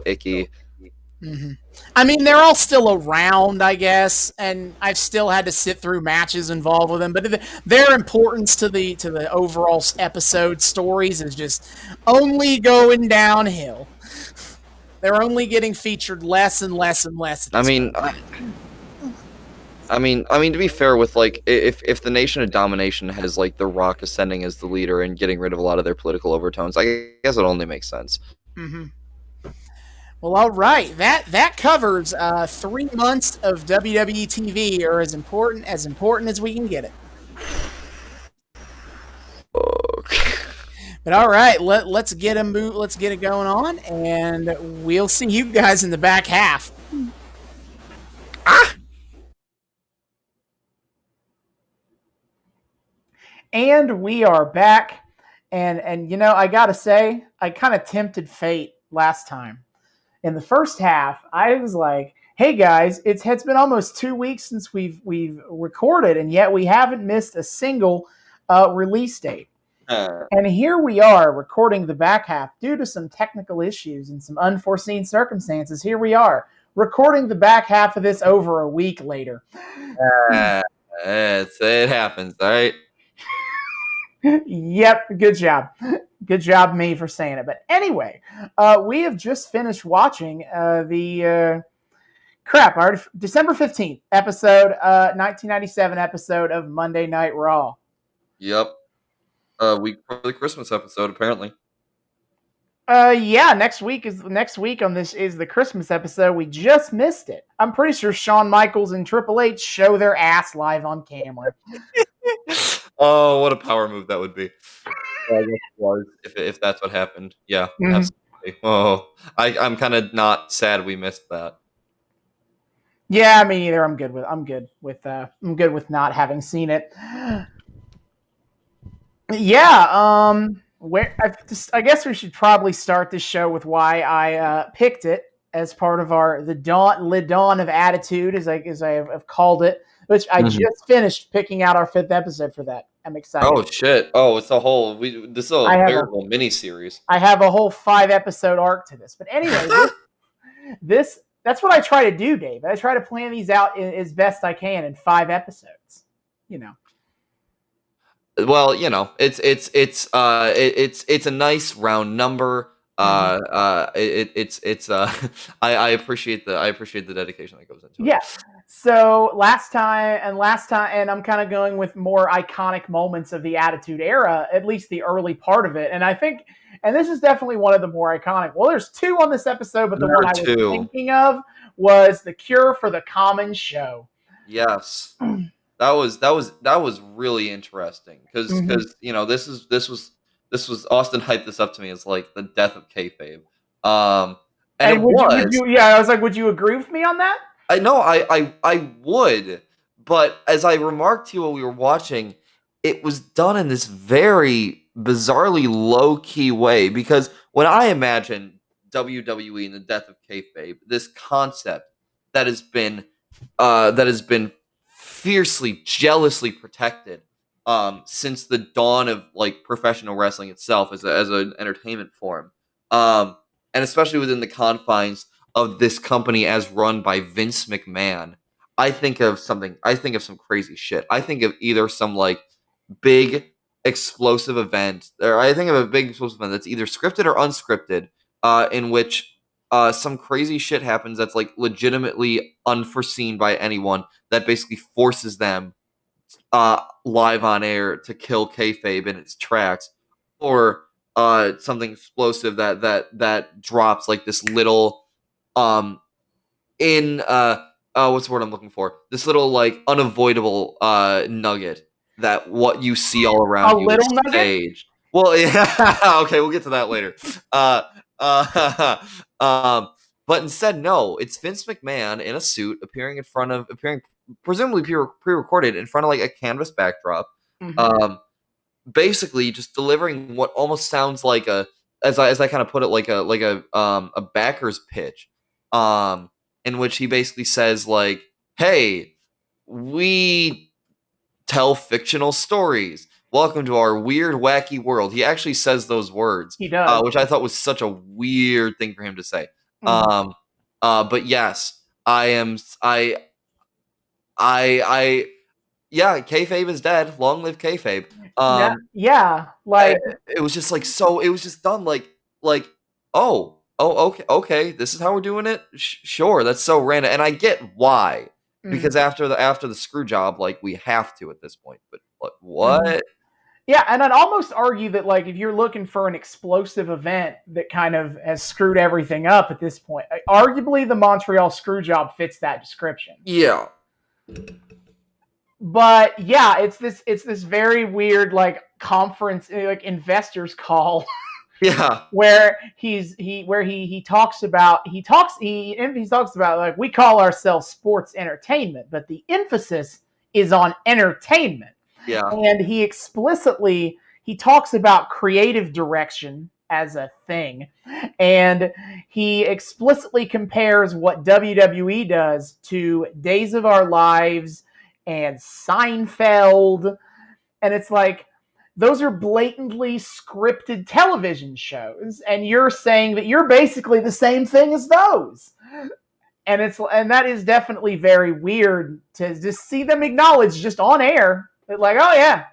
Speaker 2: icky.
Speaker 1: Mm-hmm. I mean, they're all still around, I guess, and I've still had to sit through matches involved with them. But their importance to the overall episode stories is just only going downhill. They're only getting featured less and less and less.
Speaker 2: I mean, to be fair, with like, if the Nation of Domination has like The Rock ascending as the leader and getting rid of a lot of their political overtones, I guess it only makes sense.
Speaker 1: Mm-hmm. Well, all right. That covers 3 months of WWE TV, or as important as we can get it.
Speaker 2: Okay.
Speaker 1: But all right, let's get it going on, and we'll see you guys in the back half. And we are back, and you know, I gotta say, I kind of tempted fate last time. In the first half, I was like, "Hey guys, it's been almost 2 weeks since we've recorded, and yet we haven't missed a single release date." And here we are recording the back half due to some technical issues and some unforeseen circumstances. Here we are recording the back half of this over a week later.
Speaker 2: It happens, all right?
Speaker 1: Yep, good job. Good job me for saying it. But anyway, we have just finished watching our December 15th episode, 1997 episode of Monday Night Raw.
Speaker 2: Yep. Week for the Christmas episode, apparently.
Speaker 1: Yeah, next week on this is the Christmas episode. We just missed it. I'm pretty sure Shawn Michaels and Triple H show their ass live on camera.
Speaker 2: Oh, what a power move that would be. If that's what happened. Yeah, absolutely. Oh, I'm kind of not sad we missed that.
Speaker 1: Yeah, me neither. I'm good with not having seen it. Yeah, I guess we should probably start this show with why I picked it as part of the dawn of attitude, as I have called it, which I just finished picking out our 5th episode for that. I'm excited.
Speaker 2: Oh shit! Oh, it's this is a veritable mini series.
Speaker 1: I have a whole 5-episode arc to this, but anyway, that's what I try to do, Dave. I try to plan these out as best I can in 5 episodes. You know.
Speaker 2: Well, you know, it's a nice round number. I appreciate the dedication that goes into it.
Speaker 1: Yeah. So last time, and I'm kind of going with more iconic moments of the Attitude Era, at least the early part of it. And I think, and this is definitely one of the more iconic. Well, there's 2 on this episode, but the one I was thinking of was the Cure for the Common Show.
Speaker 2: Yes. That was really interesting because you know this was Austin hyped this up to me as like the death of kayfabe, and it was.
Speaker 1: I was like, would you agree with me on that?
Speaker 2: I know I would, but as I remarked to you while we were watching, it was done in this very bizarrely low key way. Because when I imagine WWE and the death of kayfabe, this concept that has been fiercely, jealously protected since the dawn of like professional wrestling itself as an entertainment form, and especially within the confines of this company as run by Vince McMahon. I think of some crazy shit. I think of either some like big explosive event, or I think of a big explosive event that's either scripted or unscripted, in which some crazy shit happens that's like legitimately unforeseen by anyone, that basically forces them live on air to kill kayfabe in its tracks, or something explosive that drops like this little what's the word I'm looking for? This little like unavoidable nugget that what you see all around you is staged. Well, yeah, okay, we'll get to that later. But instead, no, it's Vince McMahon in a suit appearing presumably pre-recorded in front of like a canvas backdrop.
Speaker 1: Mm-hmm.
Speaker 2: Basically just delivering what almost sounds like as I kind of put it, like a backer's pitch, in which he basically says like, "Hey, we tell fictional stories. Welcome to our weird, wacky world." He actually says those words,
Speaker 1: He does,
Speaker 2: which I thought was such a weird thing for him to say.
Speaker 1: Mm-hmm.
Speaker 2: But yes, yeah, kayfabe is dead. Long live kayfabe.
Speaker 1: Yeah, like
Speaker 2: it was just like so. It was just done like okay. This is how we're doing it. Sure, that's so random, and I get why, because after the screw job, like we have to at this point. But what?
Speaker 1: Yeah, and I'd almost argue that like if you're looking for an explosive event that kind of has screwed everything up at this point, arguably the Montreal screw job fits that description.
Speaker 2: Yeah.
Speaker 1: But yeah, it's this very weird like conference, like investors call.
Speaker 2: Yeah.
Speaker 1: Where he talks about like, we call ourselves sports entertainment, but the emphasis is on entertainment.
Speaker 2: Yeah.
Speaker 1: And he talks about creative direction as a thing. And he explicitly compares what WWE does to Days of Our Lives and Seinfeld. And it's like, those are blatantly scripted television shows, and you're saying that you're basically the same thing as those. And that is definitely very weird to just see them acknowledge just on air. They're like, oh yeah,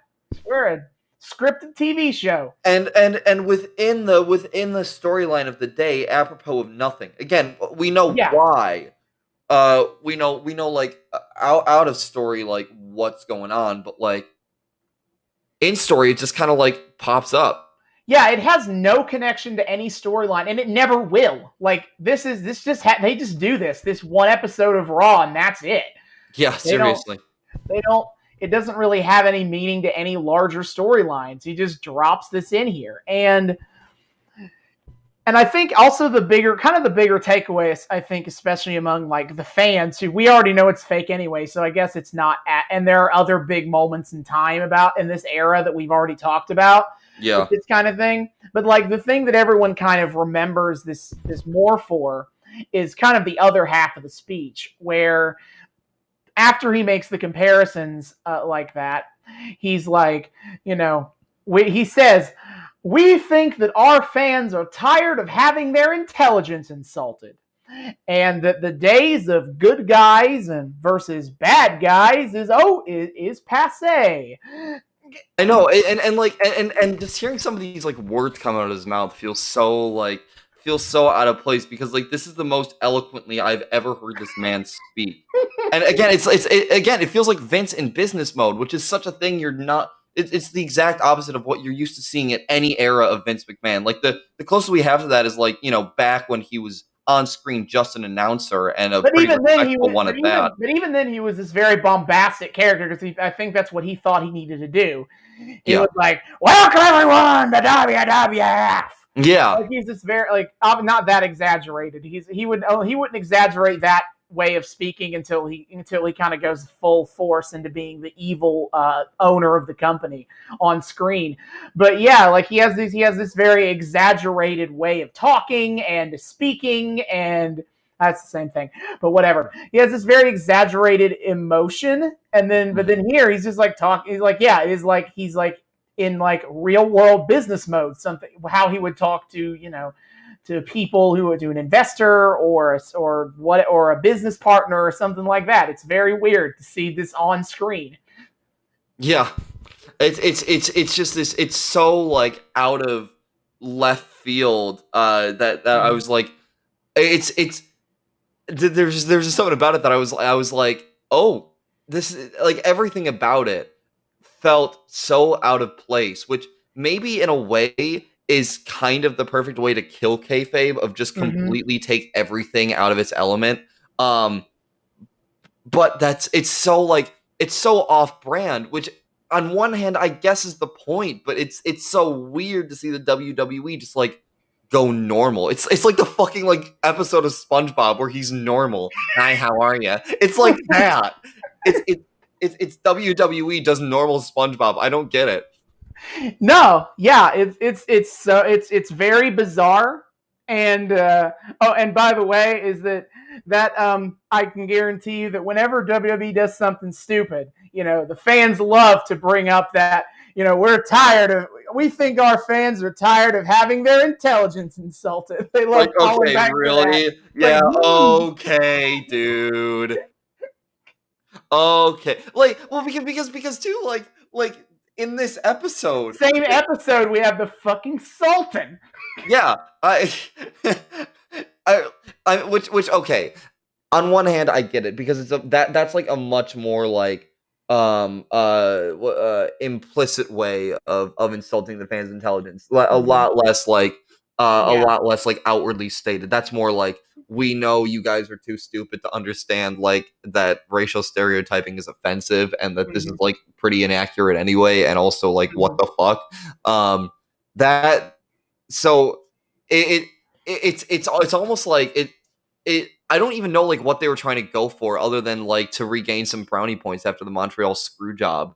Speaker 1: we're a scripted TV show.
Speaker 2: And within the storyline of the day, apropos of nothing. Again, we know why. We know like out of story like what's going on, but like in story, it just kind of like pops up.
Speaker 1: Yeah, it has no connection to any storyline, and it never will. Like they just do this one episode of Raw, and that's it.
Speaker 2: Yeah, seriously.
Speaker 1: It doesn't really have any meaning to any larger storylines. He just drops this in here, and I think also the bigger takeaway, I think, especially among like the fans who we already know it's fake anyway, so I guess it's not. And there are other big moments in time in this era that we've already talked about.
Speaker 2: Yeah,
Speaker 1: this kind of thing. But like the thing that everyone kind of remembers this more for is kind of the other half of the speech, where after he makes the comparisons like that, he's like, he says, "We think that our fans are tired of having their intelligence insulted, and that the days of good guys versus bad guys is passé."
Speaker 2: I know, and just hearing some of these like words come out of his mouth feels so out of place, because like this is the most eloquently I've ever heard this man speak. And again, it feels like Vince in business mode, which is such a thing you're not. It's the exact opposite of what you're used to seeing at any era of Vince McMahon. Like the closest we have to that is like back when he was on screen just an announcer and a pretty respectful one at that.
Speaker 1: But even then, he was this very bombastic character, because I think that's what he thought he needed to do. He was like, "Welcome everyone to WWF."
Speaker 2: Yeah,
Speaker 1: like he's this very like not that exaggerated. He wouldn't exaggerate that way of speaking until he kind of goes full force into being the evil owner of the company on screen. But yeah, like he has this very exaggerated way of talking and speaking, and that's the same thing, but whatever. He has this very exaggerated emotion, but then here he's just like talking. He's like, yeah, he's like in like real world business mode, something how he would talk to to people who would do an investor or a business partner or something like that. It's very weird to see this on screen.
Speaker 2: Yeah, it's just this. It's so like out of left field that I was like, there's just something about it that I was like, oh, this is like everything about it felt so out of place, which maybe in a way is kind of the perfect way to kill kayfabe, of just completely take everything out of its element. But it's so off brand, which on one hand, I guess is the point, but it's so weird to see the WWE just like go normal. It's like the fucking like episode of SpongeBob where he's normal. Hi, how are you? It's like that. It's WWE does normal SpongeBob. I don't get it.
Speaker 1: No, yeah, it's very bizarre. And and by the way, is that I can guarantee you that whenever WWE does something stupid, the fans love to bring up that we think our fans are tired of having their intelligence insulted. They love calling back
Speaker 2: really?
Speaker 1: To that.
Speaker 2: Yeah, okay, dude. Okay, because too, like in this episode,
Speaker 1: same episode, we have the fucking Sultan.
Speaker 2: Yeah, which okay. On one hand, I get it because that's like a much more like implicit way of insulting the fans' intelligence. A lot less like a lot less like outwardly stated. That's more like, we know you guys are too stupid to understand like that racial stereotyping is offensive and that this is like pretty inaccurate anyway, and also like what the fuck. That so it's almost like it I don't even know like what they were trying to go for other than like to regain some brownie points after the Montreal screw job.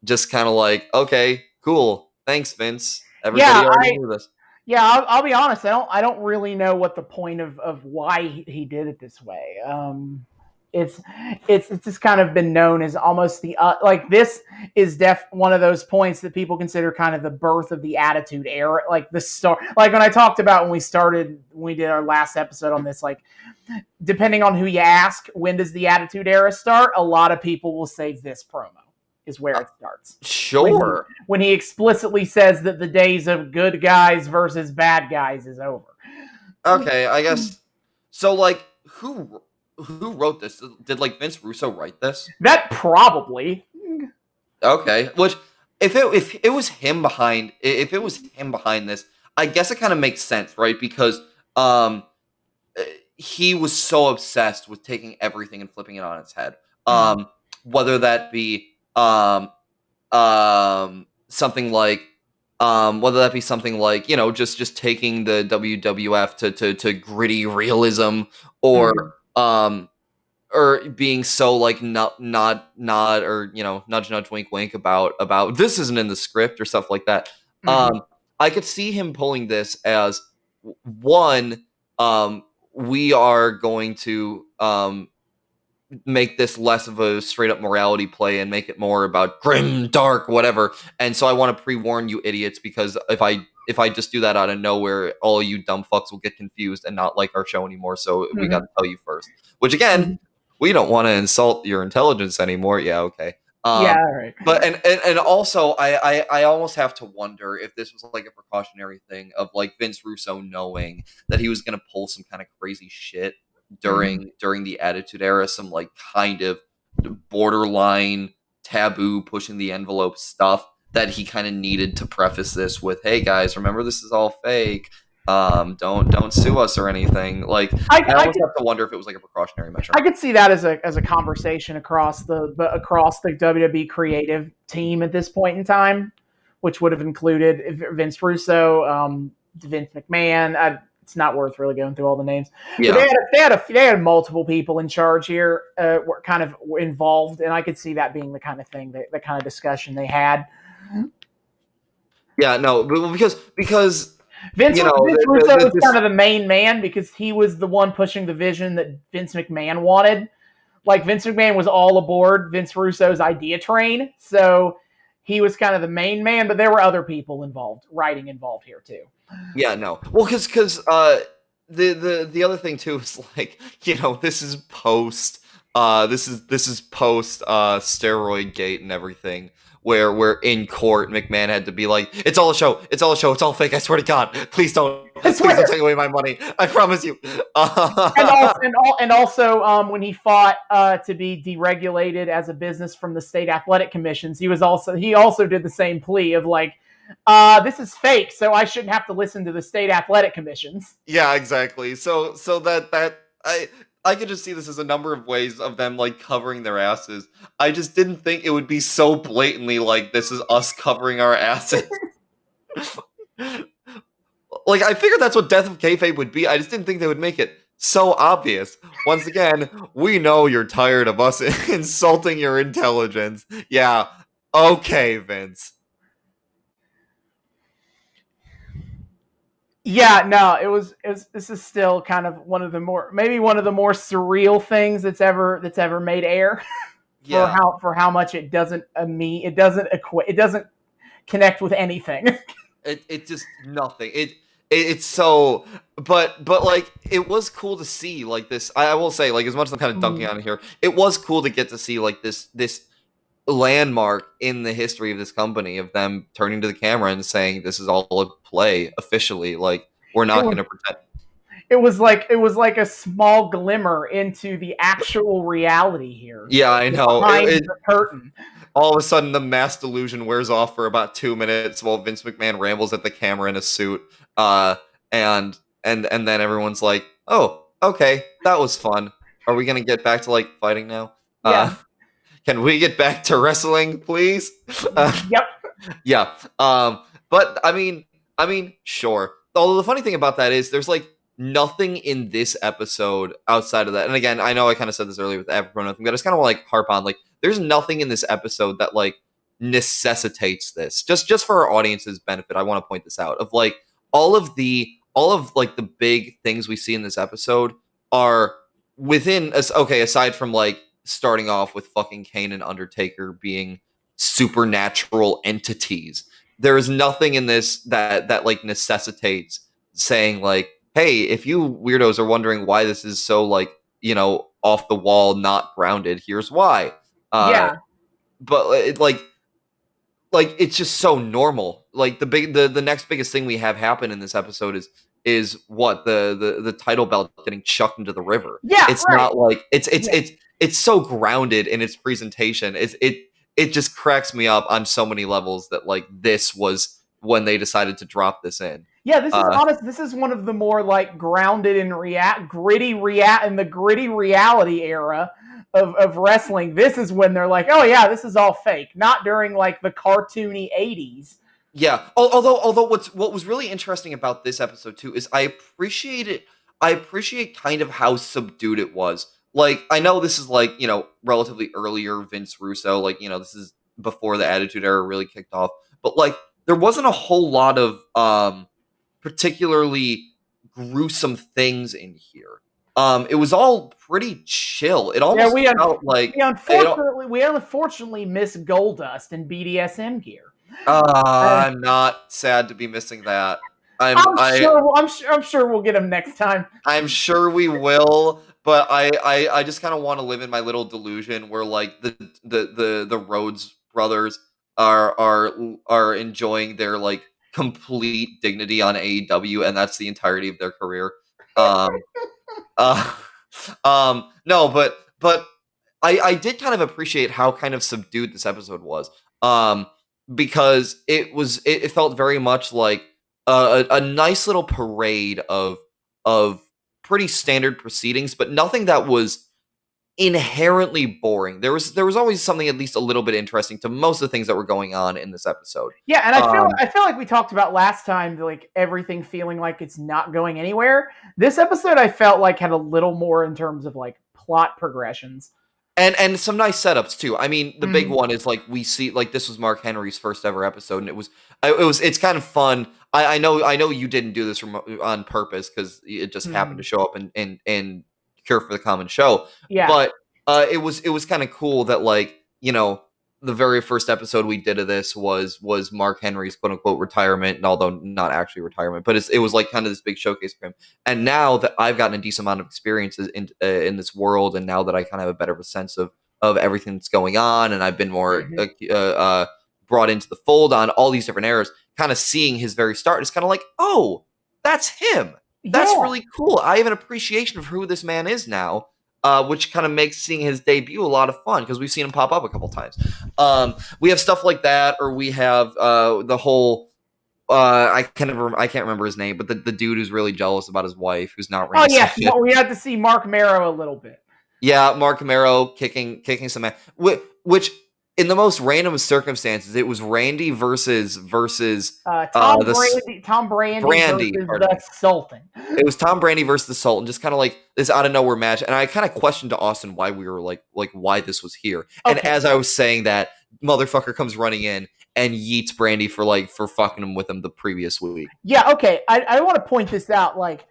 Speaker 2: Just kind of like, okay, cool, thanks Vince. Everybody already knew this.
Speaker 1: Yeah, I'll be honest. I don't really know what the point of why he did it this way. It's just kind of been known as almost the like this is one of those points that people consider kind of the birth of the Attitude Era, like the start. Like when I talked about when we did our last episode on this, like depending on who you ask, when does the Attitude Era start? A lot of people will say this promo is where it starts.
Speaker 2: Sure.
Speaker 1: When he explicitly says that the days of good guys versus bad guys is over.
Speaker 2: Okay, I guess. So, like, who wrote this? Did like Vince Russo write this?
Speaker 1: That probably.
Speaker 2: Okay, which if it was him behind this, I guess it kind of makes sense, right? Because he was so obsessed with taking everything and flipping it on its head. Whether that be something like just taking the WWF to gritty realism, or being so like nod or nudge wink wink about this isn't in the script or stuff like that. I could see him pulling this as one, we are going to make this less of a straight up morality play and make it more about grim, dark, whatever. And so I want to pre-warn you idiots, because if I just do that out of nowhere, all you dumb fucks will get confused and not like our show anymore. So we got to tell you first. Which again, we don't want to insult your intelligence anymore. Yeah, okay.
Speaker 1: Yeah, right.
Speaker 2: But and also I almost have to wonder if this was like a precautionary thing of like Vince Russo knowing that he was going to pull some kind of crazy shit during the Attitude Era, some like kind of borderline taboo, pushing the envelope stuff, that he kind of needed to preface this with, "Hey guys, remember this is all fake. Don't sue us or anything." Like I almost have to wonder if it was like a precautionary measure.
Speaker 1: I could see that as a conversation across the WWE creative team at this point in time, which would have included Vince Russo, Vince McMahon. It's not worth really going through all the names. Yeah. But they had multiple people in charge here, were kind of involved, and I could see that being the kind of thing, the kind of discussion they had.
Speaker 2: Yeah, no, because
Speaker 1: Vince Russo was kind of the main man, because he was the one pushing the vision that Vince McMahon wanted. Like Vince McMahon was all aboard Vince Russo's idea train, so he was kind of the main man, but there were other people writing involved here too.
Speaker 2: Yeah, no. Well, because the other thing too is like, this is post steroid gate and everything, where we're in court. McMahon had to be like, it's all a show, it's all fake. I swear to God, please don't take away my money. I promise you.
Speaker 1: and also, when he fought to be deregulated as a business from the state athletic commissions, he also did the same plea of like, this is fake, so I shouldn't have to listen to the state athletic commissions.
Speaker 2: Yeah, exactly. So that I could just see this as a number of ways of them like covering their asses. I just didn't think it would be so blatantly like this is us covering our asses. Like I figured that's what Death of Kayfabe would be. I just didn't think they would make it so obvious. Once again, we know you're tired of us insulting your intelligence. Yeah, okay, Vince.
Speaker 1: Yeah, no, it was. This is still kind of one of the more surreal things that's ever made air.
Speaker 2: Yeah.
Speaker 1: For how much it doesn't it doesn't connect with anything.
Speaker 2: It just nothing. It's so but like it was cool to see like this. I will say like as much as I'm kind of dunking on it here, it was cool to get to see like this landmark in the history of this company of them turning to the camera and saying this is all a play officially. Like we're not going to pretend.
Speaker 1: It was like a small glimmer into the actual reality here.
Speaker 2: Yeah, I know.
Speaker 1: Behind the curtain.
Speaker 2: All of a sudden, the mass delusion wears off for about 2 minutes while Vince McMahon rambles at the camera in a suit. And then everyone's like, "Oh, okay, that was fun. Are we gonna get back to like fighting now?
Speaker 1: Yeah.
Speaker 2: Can we get back to wrestling, please?"
Speaker 1: Yep.
Speaker 2: Yeah. But I mean, sure. Although the funny thing about that is, there's like nothing in this episode outside of that. And again, I know I kind of said this earlier with the apropos nothing, but I just kind of want to like harp on like there's nothing in this episode that like necessitates this. Just for our audience's benefit, I want to point this out. Of like all of like the big things we see in this episode are within us. Okay, aside from like starting off with fucking Kane and Undertaker being supernatural entities, there is nothing in this that like necessitates saying like, hey, if you weirdos are wondering why this is so like, you know, off the wall, not grounded, here's why.
Speaker 1: Yeah.
Speaker 2: But it, like it's just so normal. Like the next biggest thing we have happen in this episode is what the title belt getting chucked into the river.
Speaker 1: Yeah,
Speaker 2: it's
Speaker 1: right.
Speaker 2: not like it's so grounded in its presentation. It just cracks me up on so many levels that like this was when they decided to drop this in.
Speaker 1: Yeah, this is honest. This is one of the more like grounded in gritty reality era of wrestling. This is when they're like, oh yeah, this is all fake. Not during like the cartoony 80s.
Speaker 2: Yeah. Although what was really interesting about this episode too is I appreciate kind of how subdued it was. Like I know this is like, you know, relatively earlier Vince Russo, like, you know, this is before the Attitude Era really kicked off, but like there wasn't a whole lot of particularly gruesome things in here. It was all pretty chill. It almost felt like
Speaker 1: we unfortunately miss Goldust and BDSM gear.
Speaker 2: I'm not sad to be missing that.
Speaker 1: I'm sure we'll get him next time.
Speaker 2: I'm sure we will, but I just kind of want to live in my little delusion where like the Rhodes brothers are enjoying their like complete dignity on AEW, and that's the entirety of their career. No, but I did kind of appreciate how kind of subdued this episode was. Because it felt very much like a nice little parade of pretty standard proceedings, but nothing that was inherently boring. There was always something at least a little bit interesting to most of the things that were going on in this episode.
Speaker 1: Yeah, and I feel like we talked about last time, like everything feeling like it's not going anywhere. This episode I felt like had a little more in terms of like plot progressions.
Speaker 2: And some nice setups too. I mean, the big one is like we see like this was Mark Henry's first ever episode, and it's kind of fun. I know you didn't do this on purpose because it just happened to show up in Cure for the Common Show.
Speaker 1: Yeah,
Speaker 2: but it was kind of cool that like, you know, the very first episode we did of this was Mark Henry's quote unquote retirement, and although not actually retirement, but it was like kind of this big showcase for him. And now that I've gotten a decent amount of experiences in this world, and now that I kind of have a better sense of everything that's going on, and I've been more brought into the fold on all these different eras, kind of seeing his very start is kind of like, oh, that's him. That's really cool. I have an appreciation of who this man is now. Which kind of makes seeing his debut a lot of fun because we've seen him pop up a couple times. We have stuff like that, or we have the whole I can't remember his name, but the dude who's really jealous about his wife, who's not.
Speaker 1: Oh yeah, we had to see Mark Marrow a little bit.
Speaker 2: Yeah, Mark Marrow kicking some ass, which in the most random circumstances, it was Randy versus
Speaker 1: Tom Brandy versus the Sultan.
Speaker 2: It was Tom Brandy versus the Sultan, just kind of like this out of nowhere match, and I kind of questioned to Austin why we were like why this was here. Okay. And as I was saying that, motherfucker comes running in and yeets Brandy for fucking him with him the previous week.
Speaker 1: Yeah, okay. I want to point this out. Like,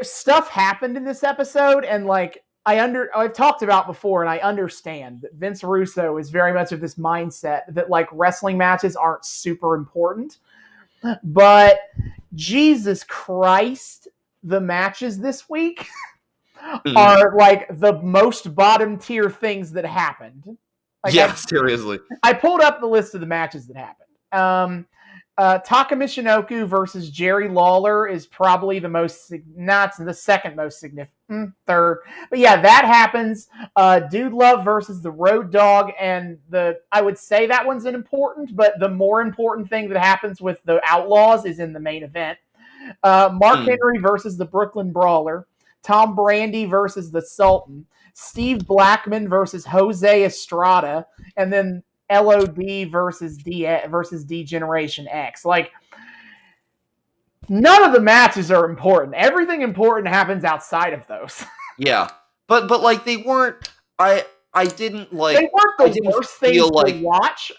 Speaker 1: stuff happened in this episode, and like I've talked about before, and I understand that Vince Russo is very much of this mindset that like wrestling matches aren't super important. But Jesus Christ, the matches this week are like the most bottom tier things that happened. Like,
Speaker 2: yeah, seriously.
Speaker 1: I pulled up the list of the matches that happened. Taka Michinoku versus Jerry Lawler is probably the second most significant, third. But yeah, that happens. Dude Love versus the Road Dogg, and I would say that one's important, but the more important thing that happens with the Outlaws is in the main event. Mark Henry versus the Brooklyn Brawler. Tom Brandy versus the Sultan. Steve Blackman versus Jose Estrada, and then LOD versus D-Generation X. Like, none of the matches are important. Everything important happens outside of those.
Speaker 2: Yeah, but like they weren't. I didn't like.
Speaker 1: They weren't the worst things to watch.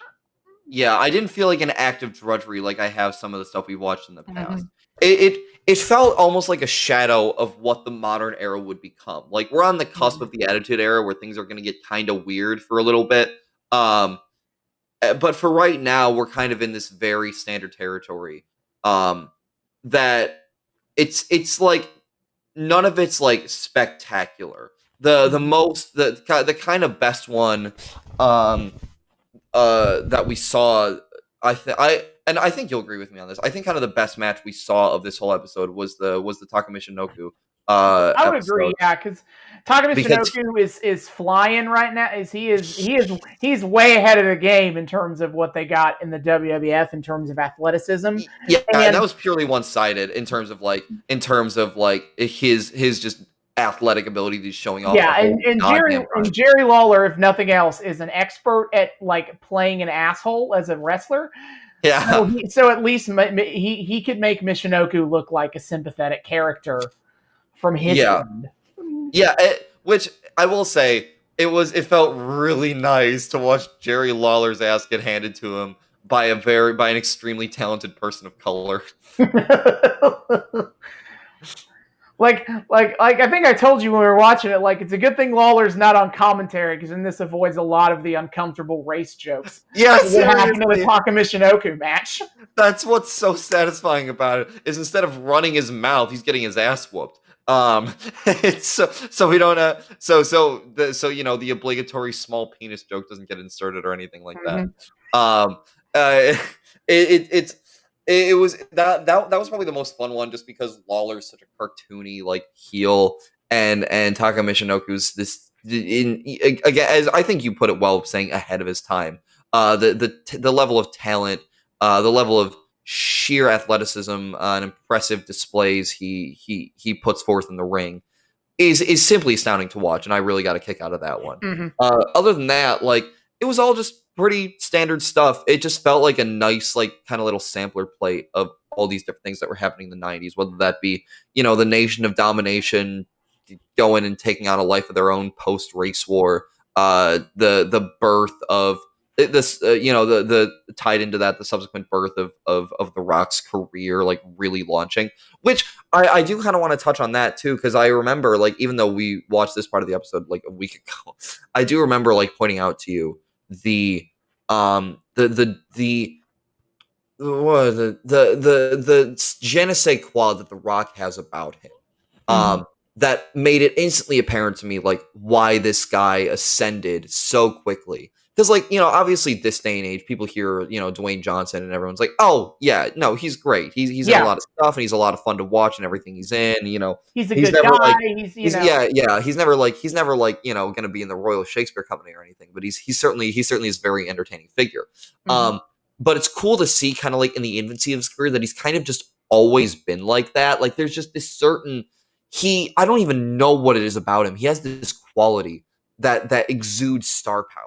Speaker 2: Yeah, I didn't feel like an act of drudgery like I have some of the stuff we've watched in the past. It felt almost like a shadow of what the modern era would become. Like, we're on the cusp of the Attitude Era where things are going to get kind of weird for a little bit. But for right now, we're kind of in this very standard territory. That it's like none of it's like spectacular. The kind of best one that we saw, I think you'll agree with me on this. I think kind of the best match we saw of this whole episode was the Taka Michinoku.
Speaker 1: I would agree, yeah, because Taka Michinoku is flying right now. He's way ahead of the game in terms of what they got in the WWF in terms of athleticism.
Speaker 2: Yeah, and that was purely one-sided in terms of his just athletic ability he's showing off.
Speaker 1: Yeah, and Jerry Lawler, if nothing else, is an expert at like playing an asshole as a wrestler.
Speaker 2: Yeah.
Speaker 1: So at least he could make Michinoku look like a sympathetic character from his end.
Speaker 2: Yeah, which I will say, it felt really nice to watch Jerry Lawler's ass get handed to him by an extremely talented person of color.
Speaker 1: Like I think I told you when we were watching it, like, it's a good thing Lawler's not on commentary, because then this avoids a lot of the uncomfortable race jokes.
Speaker 2: Yes,
Speaker 1: what happened to the Taka Michinoku match.
Speaker 2: That's what's so satisfying about it, is instead of running his mouth, he's getting his ass whooped. It's so we don't the obligatory small penis joke doesn't get inserted or anything like that. It was that was probably the most fun one, just because Lawler's such a cartoony like heel, and Taka Michinoku's this again, as I think you put it well, saying ahead of his time. The level of talent, the level of sheer athleticism and impressive displays he puts forth in the ring is simply astounding to watch, and I really got a kick out of that one. Other than that, like, it was all just pretty standard stuff. It just felt like a nice, like, kind of little sampler plate of all these different things that were happening in the 90s, whether that be, the Nation of Domination going and taking on a life of their own post race war, the birth of this, the tied into that, the subsequent birth of The Rock's career, like, really launching, which I do kind of want to touch on that too, because I remember, like, even though we watched this part of the episode like a week ago, I do remember, like, pointing out to you the je ne sais quoi that The Rock has about him, that made it instantly apparent to me, like, why this guy ascended so quickly. Because, like, obviously this day and age, people hear, Dwayne Johnson, and everyone's like, oh, yeah, no, he's great. He's in a lot of stuff, and he's a lot of fun to watch and everything he's in,
Speaker 1: He's a good guy.
Speaker 2: Like, he's never going to be in the Royal Shakespeare Company or anything, but he certainly is a very entertaining figure. but it's cool to see kind of like in the infancy of his career that he's kind of just always been like that. Like there's just this certain I don't even know what it is about him. He has this quality that exudes star power.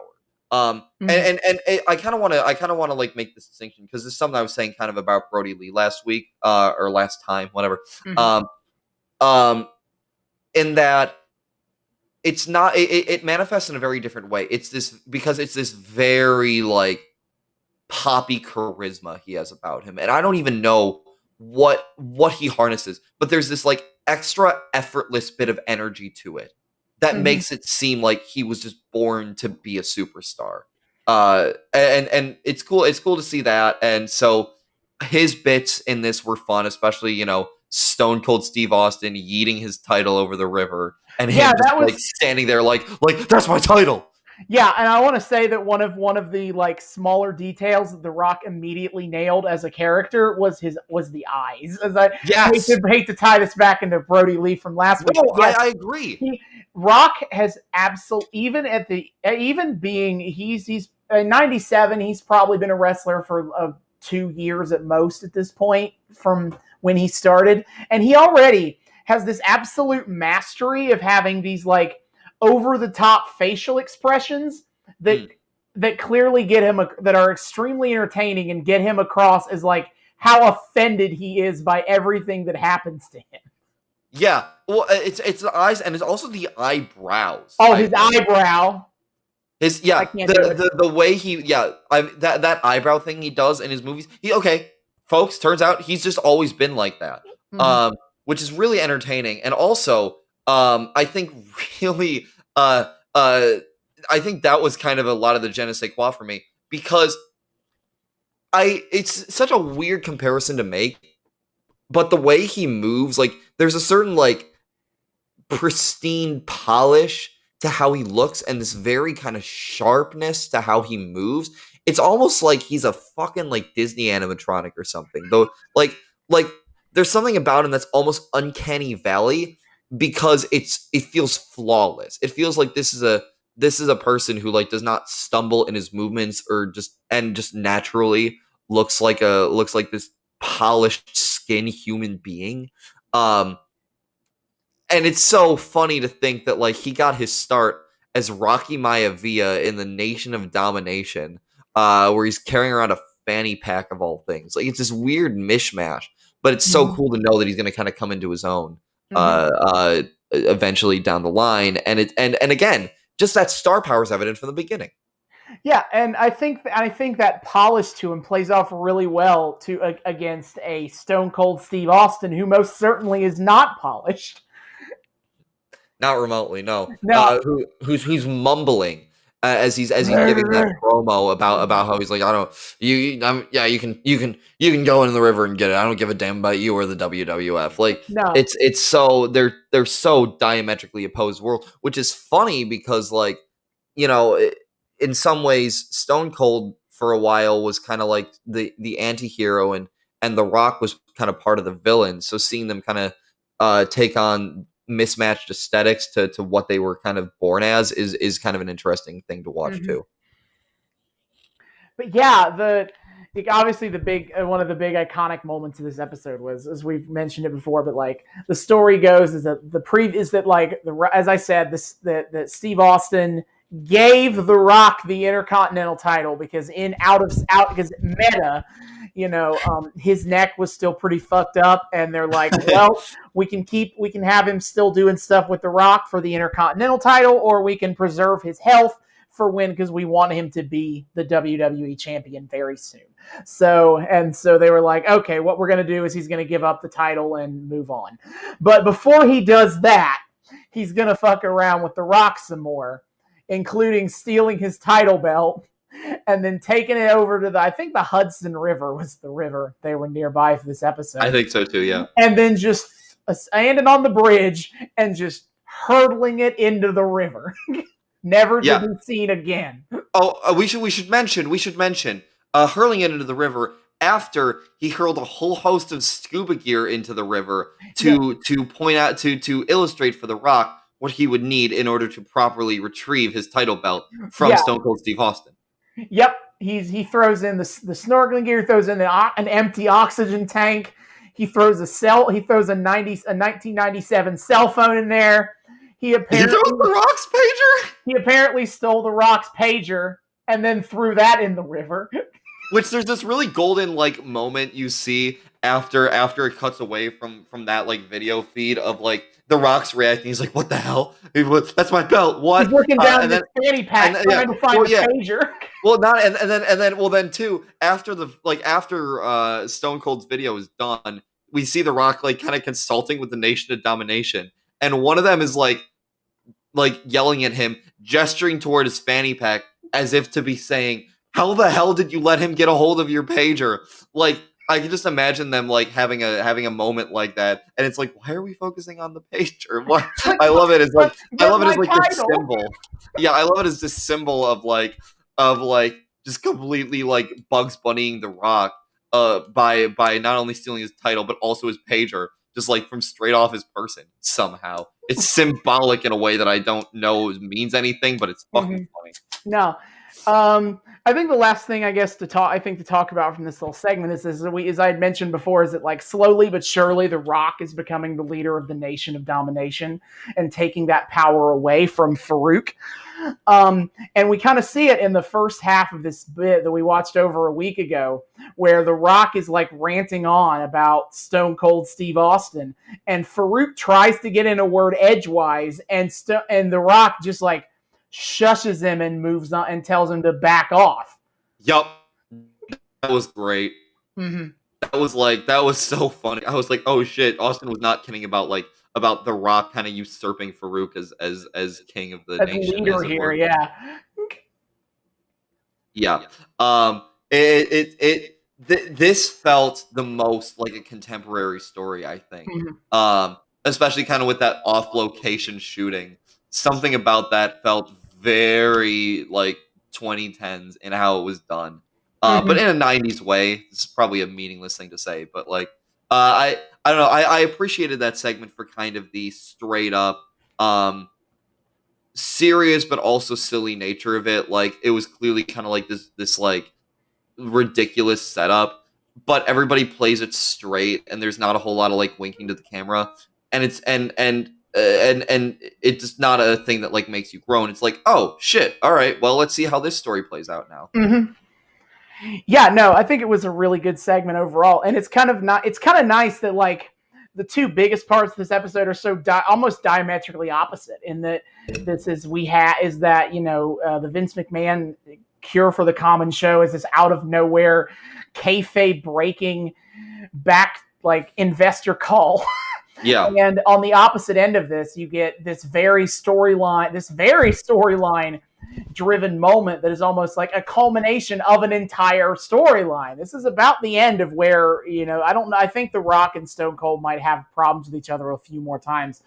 Speaker 2: And I kind of want to like make this distinction because this is something I was saying kind of about Brody Lee last week or last time, whatever. In that it's not it manifests in a very different way. It's this very like poppy charisma he has about him, and I don't even know what he harnesses, but there's this like extra effortless bit of energy to it that makes it seem like he was just born to be a superstar. And it's cool to see that. And so his bits in this were fun, especially, Stone Cold Steve Austin yeeting his title over the river and him just like standing there like that's my title.
Speaker 1: Yeah, and I want to say that one of the like smaller details that The Rock immediately nailed as a character was the eyes. As I hate to tie this back into Brody Lee from last week.
Speaker 2: No, I agree.
Speaker 1: Rock has even being he's in 97. He's probably been a wrestler for 2 years at most at this point from when he started, and he already has this absolute mastery of having these like over-the-top facial expressions that clearly get him that are extremely entertaining and get him across as like how offended he is by everything that happens to him.
Speaker 2: Yeah, well, it's the eyes and it's also the eyebrows.
Speaker 1: Oh, his eyebrow.
Speaker 2: The way that eyebrow thing he does in his movies. Folks, turns out he's just always been like that, which is really entertaining. And also, I think really, I think that was kind of a lot of the je ne sais quoi for me because it's such a weird comparison to make, but the way he moves, like there's a certain like pristine polish to how he looks and this very kind of sharpness to how he moves. It's almost like he's a fucking like Disney animatronic or something. Though, like there's something about him that's almost uncanny valley because it feels flawless. It feels like this is a person who like does not stumble in his movements or just naturally looks like this polished skin human being. And it's so funny to think that like he got his start as Rocky Maivia in the Nation of Domination, where he's carrying around a fanny pack of all things. Like it's this weird mishmash, but it's so cool to know that he's going to kind of come into his own eventually down the line. And again, just that star power is evident from the beginning.
Speaker 1: Yeah, and I think that polish to him plays off really well against a Stone Cold Steve Austin, who most certainly is not polished.
Speaker 2: Not remotely, no. Who's mumbling as he's giving that promo about how he's like, you can go in the river and get it. I don't give a damn about you or the WWF. Like, no. It's so they're so diametrically opposed worlds, which is funny because like, in some ways, Stone Cold for a while was kind of like the anti-hero and The Rock was kind of part of the villain. So seeing them kind of take on mismatched aesthetics to what they were kind of born as is kind of an interesting thing to watch too.
Speaker 1: But yeah, obviously the big one of the big iconic moments of this episode was, as we've mentioned it before, but like the story goes is that as I said, that Steve Austin gave The Rock the Intercontinental title because because meta, his neck was still pretty fucked up, and they're like, well, we can have him still doing stuff with The Rock for the Intercontinental title, or we can preserve his health for because we want him to be the WWE champion very soon. So they were like, okay, what we're going to do is he's going to give up the title and move on. But before he does that, he's going to fuck around with The Rock some more, including stealing his title belt and then taking it over to I think the Hudson River was the river they were nearby for this episode.
Speaker 2: I think so too, yeah.
Speaker 1: And then just standing on the bridge and just hurtling it into the river. Never to be seen again.
Speaker 2: Oh, we should mention hurling it into the river after he hurled a whole host of scuba gear into the river to point out to illustrate for The Rock what he would need in order to properly retrieve his title belt from Stone Cold Steve Austin.
Speaker 1: Yep. he throws in the snorkeling gear, throws in an empty oxygen tank. He throws a 1997 cell phone in there. He apparently
Speaker 2: the Rock's pager.
Speaker 1: He apparently stole the Rock's pager and then threw that in the river.
Speaker 2: Which there's this really golden like moment you see after it cuts away from that like video feed of like the Rock's reacting. He's like, "What the hell? That's my belt. What?"
Speaker 1: He's looking down his fanny pack trying to find the pager.
Speaker 2: Well, then too after Stone Cold's video is done, we see the Rock like kind of consulting with the Nation of Domination, and one of them is like yelling at him, gesturing toward his fanny pack as if to be saying, "How the hell did you let him get a hold of your pager?" Like, I can just imagine them like having a moment like that, and it's like, why are we focusing on the pager? What I love it as like this symbol. Yeah, I love it as this symbol of just completely like Bugs Bunnying the Rock by not only stealing his title but also his pager, just like from straight off his person somehow. It's symbolic in a way that I don't know means anything, but it's fucking funny.
Speaker 1: No. I think the last thing I guess to talk about from this little segment is as I had mentioned before, is that like slowly but surely the Rock is becoming the leader of the Nation of Domination and taking that power away from Farouk. And we kind of see it in the first half of this bit that we watched over a week ago, where the Rock is like ranting on about Stone Cold Steve Austin, and Farouk tries to get in a word edgewise, and the Rock just like shushes him and moves on and tells him to back off.
Speaker 2: Yup. That was great.
Speaker 1: Mm-hmm.
Speaker 2: That was so funny. I was like, oh shit, Austin was not kidding about the Rock kind of usurping Farouk as king of the nation.
Speaker 1: Leader here, yeah.
Speaker 2: Yeah. This felt the most like a contemporary story, I think.
Speaker 1: Mm-hmm.
Speaker 2: Especially kind of with that off-location shooting. Something about that felt very like 2010s in how it was done, but in a 90s way. This is probably a meaningless thing to say, but like I don't know. I appreciated that segment for kind of the straight up serious but also silly nature of it. Like it was clearly kind of like this like ridiculous setup, but everybody plays it straight, and there's not a whole lot of like winking to the camera, and it's and it's not a thing that like makes you groan. It's like, oh shit, all right, well, let's see how this story plays out now.
Speaker 1: Mm-hmm. Yeah, no, I think it was a really good segment overall, and it's kind of nice that like the two biggest parts of this episode are so almost diametrically opposite. In that is that you know the Vince McMahon cure for the common show is this out of nowhere kayfabe breaking back like investor call.
Speaker 2: Yeah.
Speaker 1: And on the opposite end of this, you get this very storyline driven moment that is almost like a culmination of an entire storyline. This is about the end of where, you know, I don't know. I think The Rock and Stone Cold might have problems with each other a few more times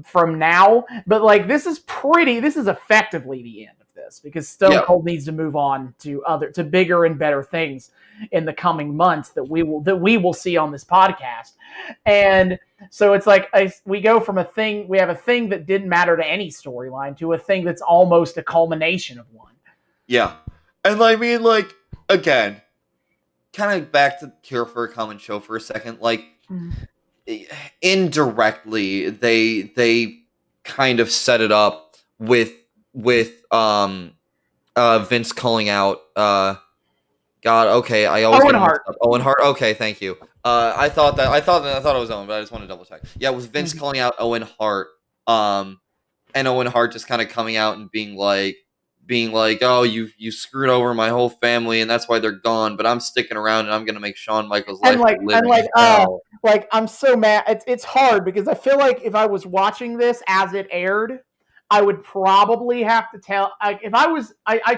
Speaker 1: from now, but like this is effectively the end of this, because Stone Cold needs to move on to bigger and better things in the coming months that we will see on this podcast. And so it's like we go from we have a thing that didn't matter to any storyline to a thing that's almost a culmination of one.
Speaker 2: Yeah. And I mean, like, again, kind of back to Cure for a Common Show for a second, like, indirectly, they kind of set it up with Vince calling out God, okay, I always
Speaker 1: Owen Hart.
Speaker 2: Owen Hart. Okay, thank you. I thought it was Owen, but I just want to double check. Yeah, it was Vince calling out Owen Hart, and Owen Hart just kind of coming out and being like, oh, you screwed over my whole family, and that's why they're gone. But I'm sticking around, and I'm gonna make Shawn Michaels life
Speaker 1: like I'm so mad. It's hard because I feel like if I was watching this as it aired, I would probably have to tell. I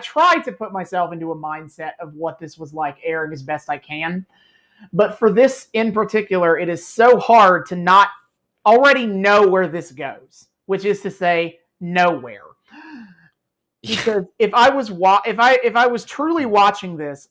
Speaker 1: tried to put myself into a mindset of what this was like airing as best I can. But for this in particular, it is so hard to not already know where this goes, which is to say, nowhere. Because if I was truly watching this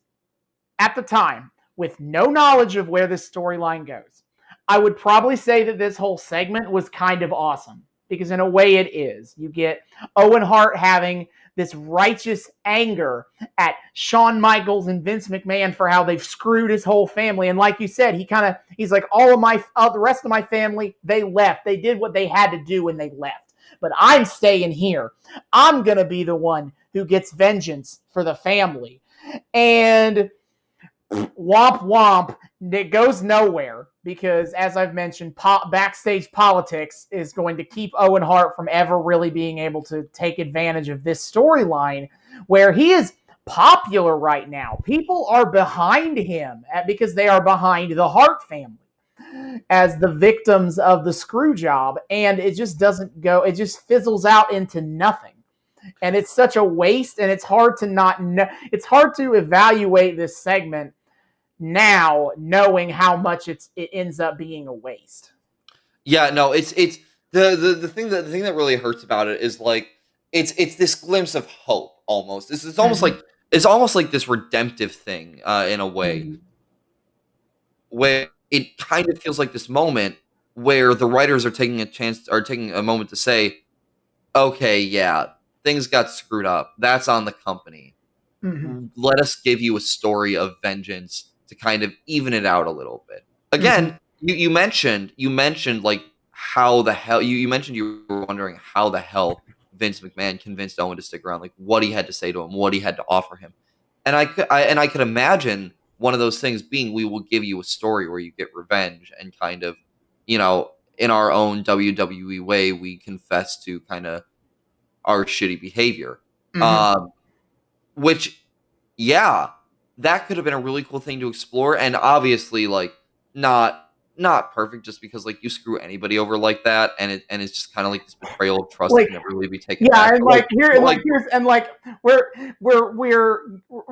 Speaker 1: at the time with no knowledge of where this storyline goes, I would probably say that this whole segment was kind of awesome. Because in a way it is. You get Owen Hart having this righteous anger at Shawn Michaels and Vince McMahon for how they've screwed his whole family. And like you said, he's like, the rest of my family, they left. They did what they had to do and they left. But I'm staying here. I'm going to be the one who gets vengeance for the family. And womp womp, it goes nowhere because, as I've mentioned, backstage politics is going to keep Owen Hart from ever really being able to take advantage of this storyline where he is popular right now. People are behind him because they are behind the Hart family as the victims of the screw job, and it just doesn't go, it just fizzles out into nothing. And it's such a waste, and it's hard to not know, it's hard to evaluate this segment now, knowing how much it ends up being a waste.
Speaker 2: Yeah, no, it's the thing that really hurts about it is like it's this glimpse of hope almost. It's almost like this redemptive thing in a way, where it kind of feels like this moment where the writers are taking a moment to say, okay, yeah, things got screwed up. That's on the company. Let us give you a story of vengeance to kind of even it out a little bit. Again, you mentioned like how the hell you mentioned you were wondering how the hell Vince McMahon convinced Owen to stick around, like what he had to say to him, what he had to offer him. And I could imagine one of those things being, we will give you a story where you get revenge and kind of, in our own WWE way, we confess to kind of our shitty behavior. Which, yeah, that could have been a really cool thing to explore, and obviously, like, not perfect, just because like you screw anybody over like that, and it's just kind of like this betrayal of trust that can never really be taken back.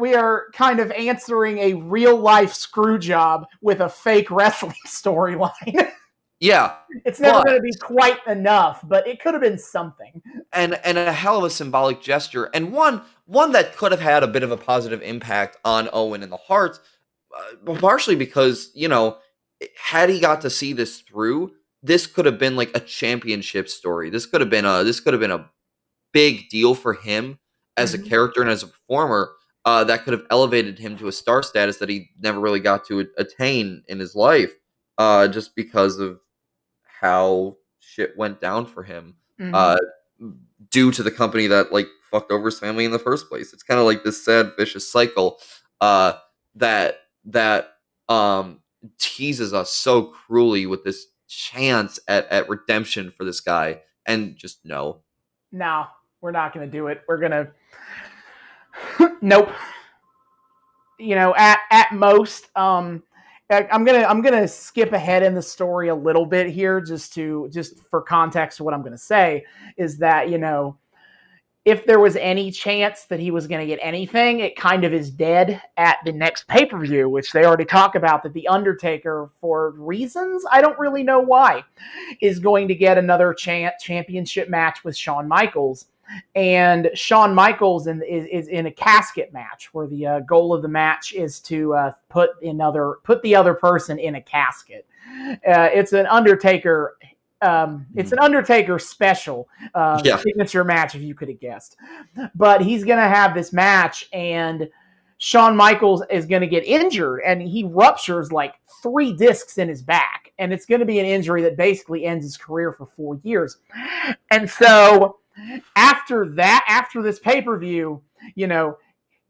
Speaker 1: We are kind of answering a real life screw job with a fake wrestling storyline.
Speaker 2: Yeah,
Speaker 1: it's never going to be quite enough, but it could have been something.
Speaker 2: And a hell of a symbolic gesture, and one that could have had a bit of a positive impact on Owen and the Harts, partially because, had he got to see this through, this could have been like a championship story. This could have been a big deal for him as a character and as a performer. That could have elevated him to a star status that he never really got to attain in his life, just because of how shit went down for him, due to the company that like fucked over his family in the first place. It's kind of like this sad vicious cycle that teases us so cruelly with this chance at redemption for this guy, and just no,
Speaker 1: we're not going to do it. We're going to nope. At most, I'm gonna skip ahead in the story a little bit here, just for context. What I'm gonna say is that if there was any chance that he was going to get anything, it kind of is dead at the next pay-per-view, which they already talk about, that The Undertaker, for reasons I don't really know why, is going to get another championship match with Shawn Michaels. And Shawn Michaels is in a casket match where the goal of the match is to put the other person in a casket. It's an Undertaker. It's an Undertaker special signature match, if you could have guessed. But he's going to have this match, and Shawn Michaels is going to get injured, and he ruptures like 3 discs in his back. And it's going to be an injury that basically ends his career for 4 years. And so after this pay-per-view,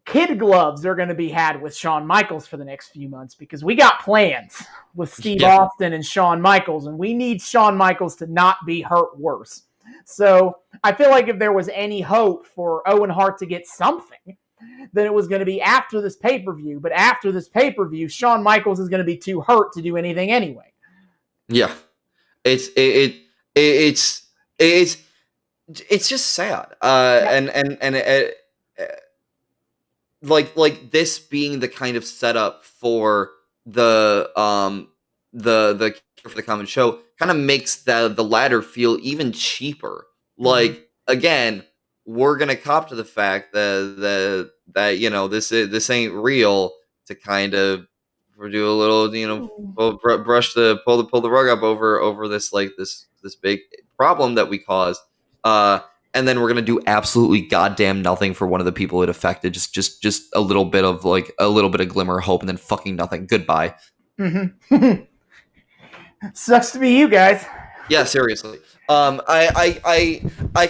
Speaker 1: kid gloves are going to be had with Shawn Michaels for the next few months, because we got plans with Steve Austin and Shawn Michaels, and we need Shawn Michaels to not be hurt worse. So I feel like if there was any hope for Owen Hart to get something, then it was going to be after this pay-per-view. But after this pay-per-view, Shawn Michaels is going to be too hurt to do anything anyway.
Speaker 2: Yeah, it's just sad, and like this being the kind of setup for the for the common show kind of makes the ladder feel even cheaper. Like, again, we're gonna cop to the fact that this ain't real, to kind of do a little pull the rug up over this big problem that we caused. and then we're gonna do absolutely goddamn nothing for one of the people it affected. Just a little bit of glimmer of hope, and then fucking nothing. Goodbye.
Speaker 1: Mm-hmm. Sucks to be you guys.
Speaker 2: Yeah, seriously. I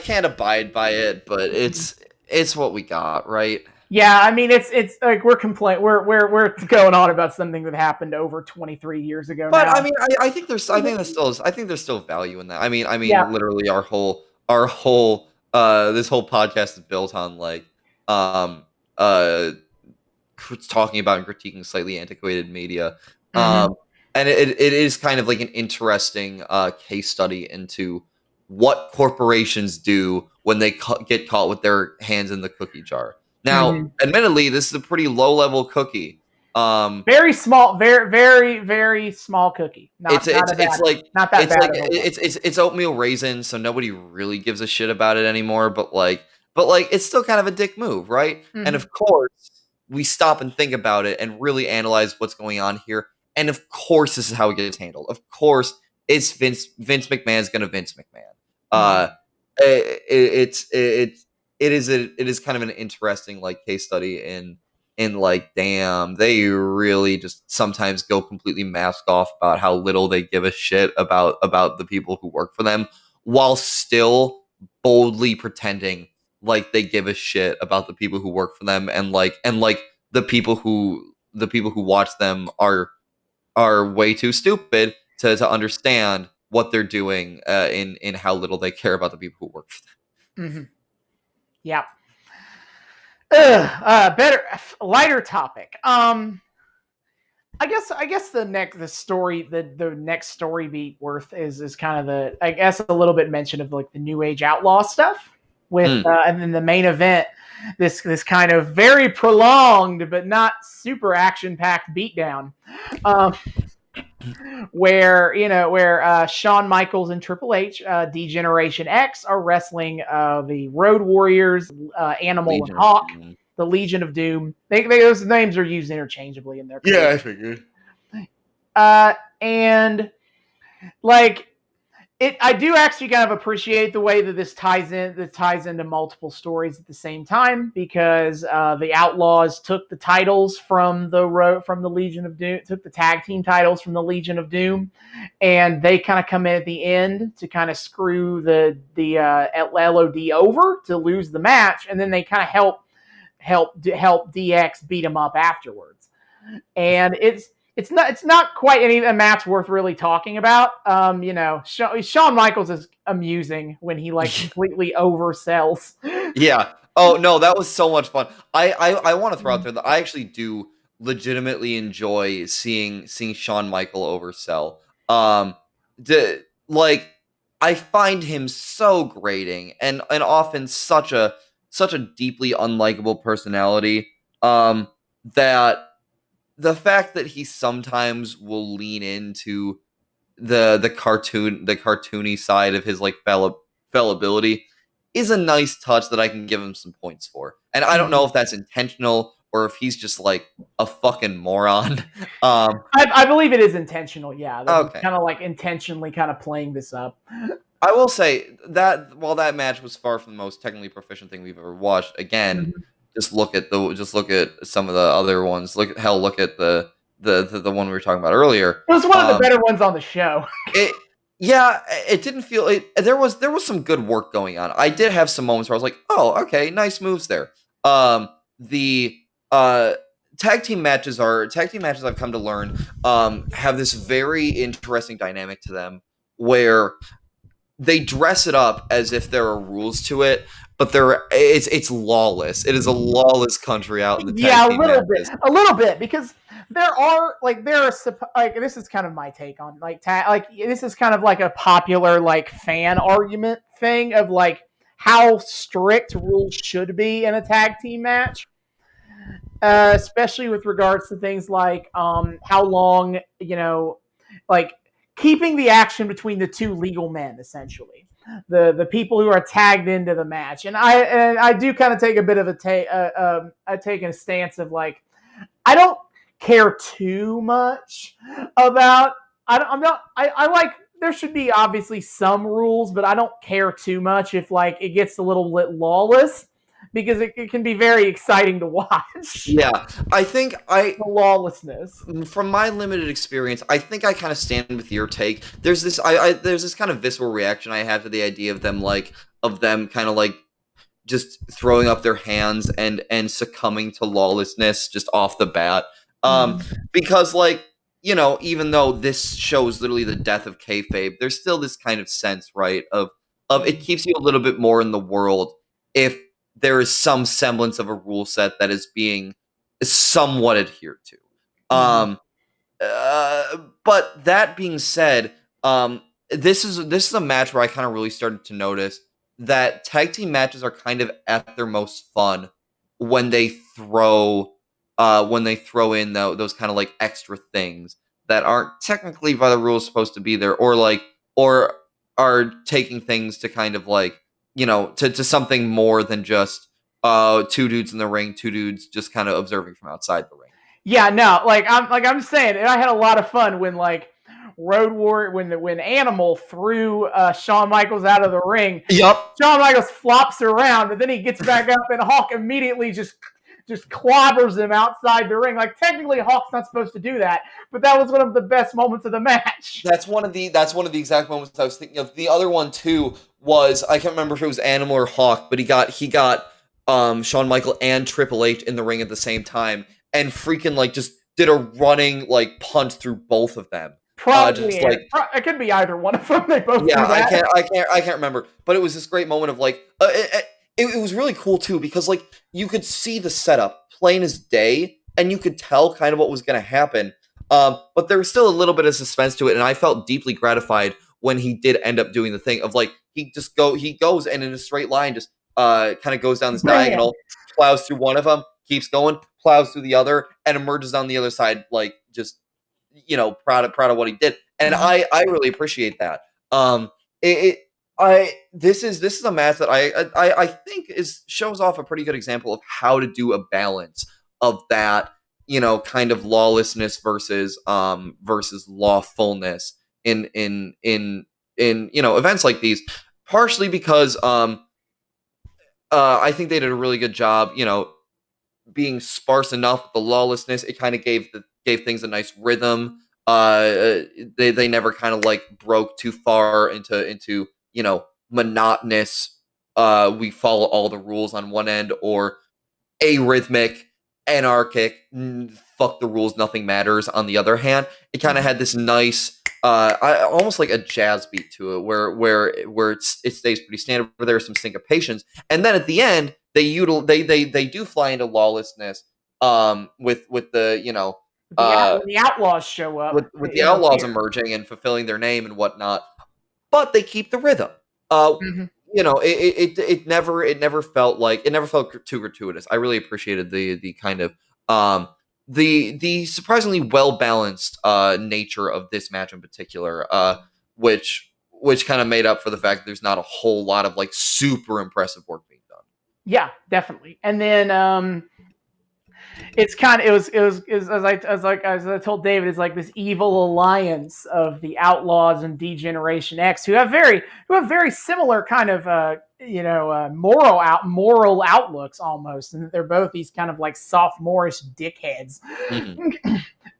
Speaker 2: can't abide by it, but it's what we got, right?
Speaker 1: Yeah, I mean it's like we're going on about something that happened over 23 years ago.
Speaker 2: But
Speaker 1: now.
Speaker 2: I mean, I think there's still value in that. I mean,
Speaker 1: Yeah.
Speaker 2: literally our whole this whole podcast is built on like talking about and critiquing slightly antiquated media. And it is kind of like an interesting case study into what corporations do when they get caught with their hands in the cookie jar. Now, admittedly, this is a pretty low-level cookie.
Speaker 1: Very small, very, very small cookie. Not that bad.
Speaker 2: It's oatmeal raisin, so nobody really gives a shit about it anymore. But it's still kind of a dick move, right? And of course, we stop and think about it and really analyze what's going on here. And of course, this is how it gets handled. Of course, it's Vince McMahon's gonna Vince McMahon. It is kind of an interesting like case study in like, damn, they really just sometimes go completely mask off about how little they give a shit about the people who work for them, while still boldly pretending like they give a shit about the people who work for them, and the people who watch them are way too stupid to understand what they're doing in how little they care about the people who work for them.
Speaker 1: Yeah. Better, lighter topic. I guess the next story beat worth is kind of a little bit mention of like the New Age outlaw stuff with and then the main event, this kind of very prolonged but not super action packed beatdown, where Shawn Michaels and Triple H, D-Generation X, are wrestling the Road Warriors, Animal and Hawk, the Legion of Doom. Those names are used interchangeably in their career.
Speaker 2: Yeah, I figured.
Speaker 1: And like I do actually kind of appreciate the way that this ties into multiple stories at the same time, because the Outlaws took the titles from the Legion of Doom, took the tag team titles from the Legion of Doom, and they kind of come in at the end to kind of screw the LOD over to lose the match, and then they kind of help DX beat them up afterwards, and it's not quite a match worth really talking about. Shawn Michaels is amusing when he like completely oversells.
Speaker 2: Yeah. Oh no, that was so much fun. I want to throw out there that I actually do legitimately enjoy seeing Shawn Michaels oversell. I find him so grating and often such a deeply unlikable personality. That the fact that he sometimes will lean into the cartoony side of his like fallibility is a nice touch that I can give him some points for. And I don't know if that's intentional or if he's just like a fucking moron.
Speaker 1: I believe it is intentional. Yeah.
Speaker 2: Okay.
Speaker 1: Kind of like intentionally kind of playing this up.
Speaker 2: I will say that while that match was far from the most technically proficient thing we've ever watched, again, just look at some of the other ones. Look at the one we were talking about earlier.
Speaker 1: It was one of the better ones on the show.
Speaker 2: It didn't feel it. There was some good work going on. I did have some moments where I was like, oh, okay, nice moves there. The tag team matches I've come to learn have this very interesting dynamic to them where they dress it up as if there are rules to it, but it's lawless. It is a lawless country out in the tag team matches.
Speaker 1: A little bit, because this is kind of my take on this is kind of like a popular like fan argument thing of like how strict rules should be in a tag team match, especially with regards to things like how long, like keeping the action between the two legal men, essentially the people who are tagged into the match. And I do kind of take a bit of a stance of like, I don't care too much about. I like there should be obviously some rules, but I don't care too much if like it gets a little bit lawless because it can be very exciting to watch.
Speaker 2: Yeah, I think
Speaker 1: The lawlessness.
Speaker 2: from my limited experience, I think I kind of stand with your take. There's this there's this kind of visceral reaction I have to the idea of them kind of like just throwing up their hands and succumbing to lawlessness just off the bat. Because like, you know, even though this shows literally the death of kayfabe, there's still this kind of sense, right, of it keeps you a little bit more in the world if there is some semblance of a rule set that is being somewhat adhered to. But that being said, this is a match where I kind of really started to notice that tag team matches are kind of at their most fun when they throw in those kind of like extra things that aren't technically by the rules supposed to be there, or are taking things to kind of like, you know, to something more than just two dudes in the ring, two dudes just kind of observing from outside the ring.
Speaker 1: Yeah, no, I'm saying, I had a lot of fun when like Road Warrior when Animal threw Shawn Michaels out of the ring.
Speaker 2: Yep.
Speaker 1: Shawn Michaels flops around, but then he gets back up, and Hawk immediately just clobbers him outside the ring. Like technically, Hawk's not supposed to do that, but that was one of the best moments of the match.
Speaker 2: That's one of the exact moments I was thinking of. The other one too was, I can't remember if it was Animal or Hawk, but he got Shawn Michaels and Triple H in the ring at the same time, and freaking like just did a running like punch through both of them.
Speaker 1: Probably it could be either one of them. They both.
Speaker 2: Yeah,
Speaker 1: do that.
Speaker 2: I can't remember, but it was this great moment of like it was really cool too, because like you could see the setup plain as day, and you could tell kind of what was going to happen. But there was still a little bit of suspense to it, and I felt deeply gratified when he did end up doing the thing of like he goes and in a straight line just kind of goes down this diagonal, plows through one of them, keeps going, plows through the other, and emerges on the other side like just, you know, proud of what he did. And I really appreciate that. This is a match that I think shows off a pretty good example of how to do a balance of that, you know, kind of lawlessness versus lawfulness in you know, events like these, partially because I think they did a really good job, you know, being sparse enough with the lawlessness. It kind of gave things a nice rhythm. They never kind of like broke too far into you know, monotonous, we follow all the rules on one end, or arrhythmic, anarchic, fuck the rules, nothing matters on the other hand. It kind of had this nice, almost like a jazz beat to it, where it stays pretty standard, where there are some syncopations, and then at the end they do fly into lawlessness, with the, you know,
Speaker 1: when the Outlaws show up,
Speaker 2: with the Outlaws emerging and fulfilling their name and whatnot, but they keep the rhythm. You know, it never felt too gratuitous. I really appreciated the kind of the surprisingly well balanced nature of this match in particular, which kind of made up for the fact that there's not a whole lot of like super impressive work being done.
Speaker 1: Yeah, definitely. And then it's kind of it was as I told David, it's like this evil alliance of the Outlaws and D-Generation X, who have very similar kind of moral outlooks almost, and they're both these kind of like sophomorish dickheads,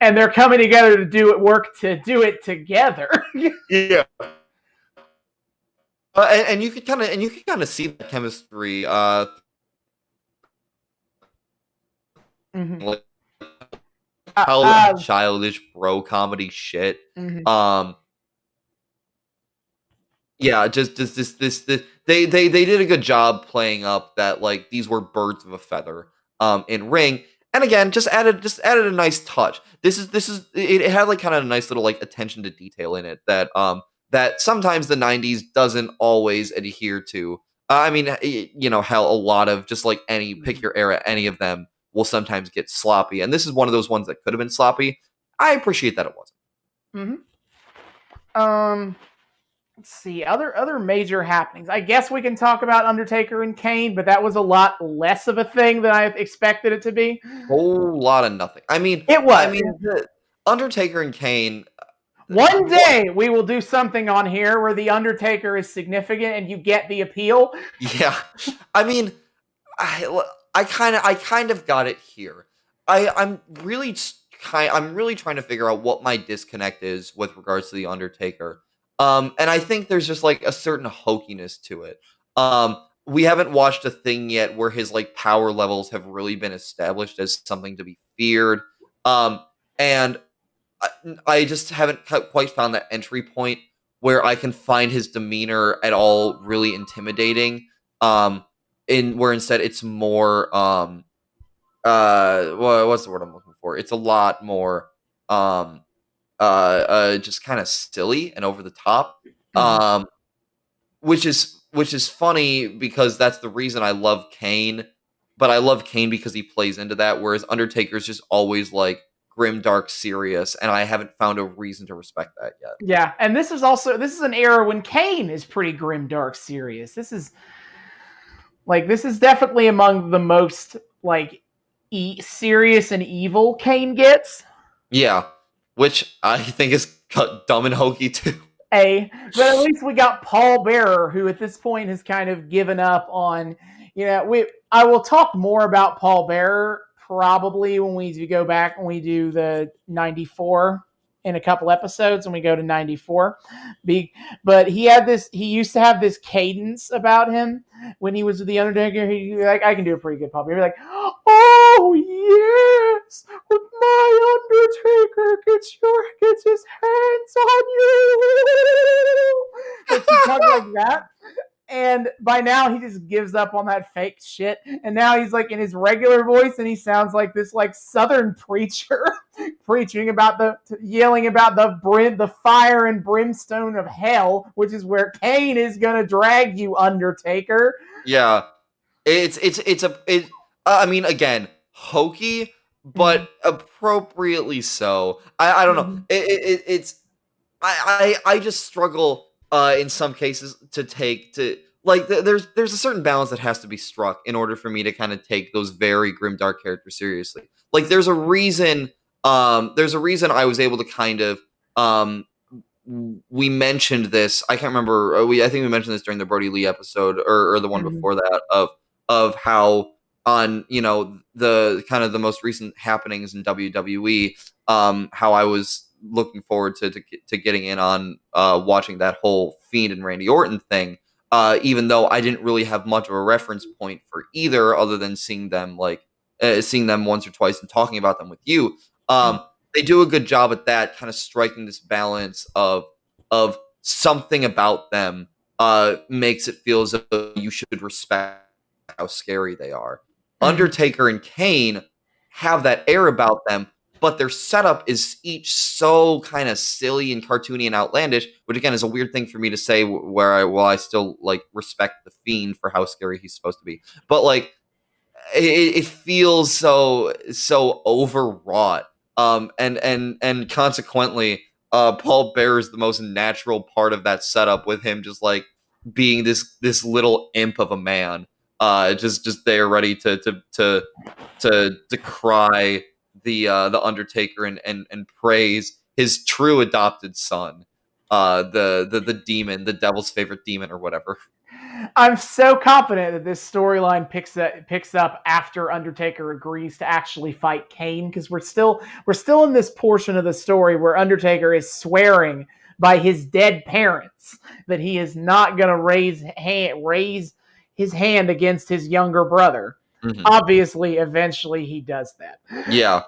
Speaker 1: and they're coming together to do it together.
Speaker 2: Yeah. And you could kind of see the chemistry. Like childish bro comedy shit. Yeah, just this they did a good job playing up that like these were birds of a feather in ring. And again, just added a nice touch. This is it had like kind of a nice little like attention to detail in it that sometimes the 90s doesn't always adhere to. I mean, you know, hell, a lot of just like any pick your era, any of them will sometimes get sloppy, and this is one of those ones that could have been sloppy. I appreciate that it wasn't.
Speaker 1: Let's see, other major happenings. I guess we can talk about Undertaker and Kane, but that was a lot less of a thing than I expected it to be.
Speaker 2: Whole lot of nothing. I mean,
Speaker 1: it was.
Speaker 2: I mean, Undertaker and Kane.
Speaker 1: One day we will do something on here where the Undertaker is significant and you get the appeal.
Speaker 2: Yeah, I mean, I kind of got it here. I'm really trying to figure out what my disconnect is with regards to the Undertaker. And I think there's just like a certain hokiness to it. We haven't watched a thing yet where his like power levels have really been established as something to be feared. And I just haven't quite found that entry point where I can find his demeanor at all really intimidating. Where instead it's more what's the word I'm looking for? It's a lot more just kind of silly and over the top. Which is funny because that's the reason I love Kane, but I love Kane because he plays into that, whereas Undertaker's just always like grim, dark, serious, and I haven't found a reason to respect that yet.
Speaker 1: Yeah, and this is an era when Kane is pretty grim, dark, serious. This is definitely among the most like serious and evil Kane gets.
Speaker 2: Yeah, which I think is dumb and hokey too.
Speaker 1: But at least we got Paul Bearer, who at this point has kind of given up on, I will talk more about Paul Bearer probably when we go back, when we do the 94 in a couple episodes, when we go to 94. But he used to have this cadence about him when he was with the Undertaker. I can do a pretty good Paul Bearer. Like, oh yes, my Undertaker gets his hands on you. He talks like that. And by now he just gives up on that fake shit. And now he's like in his regular voice, and he sounds like this like Southern preacher yelling about the fire and brimstone of hell, which is where Kane is gonna drag you, Undertaker.
Speaker 2: Yeah, I mean, again, hokey, but appropriately so. I don't know. I just struggle in some cases there's a certain balance that has to be struck in order for me to kind of take those very grim, dark characters seriously. Like there's a reason I was able to kind of we mentioned this. I can't remember. I think we mentioned this during the Brody Lee episode or the one before that of how on the kind of the most recent happenings in WWE, how I was looking forward to getting in on watching that whole Fiend and Randy Orton thing, even though I didn't really have much of a reference point for either, other than seeing them once or twice and talking about them with you. They do a good job at that, kind of striking this balance of something about them makes it feel as though you should respect how scary they are. Undertaker and Kane have that air about them, but their setup is each so kind of silly and cartoony and outlandish, which again is a weird thing for me to say while I still like respect the Fiend for how scary he's supposed to be. But like it feels so overwrought. And consequently, Paul Bearer is the most natural part of that setup, with him just like being this little imp of a man, just there ready to decry the Undertaker and praise his true adopted son, the demon, the devil's favorite demon or whatever.
Speaker 1: I'm so confident that this storyline picks up after Undertaker agrees to actually fight Kane, because we're still in this portion of the story where Undertaker is swearing by his dead parents that he is not going to raise his hand against his younger brother. Mm-hmm. Obviously, eventually he does that.
Speaker 2: Yeah,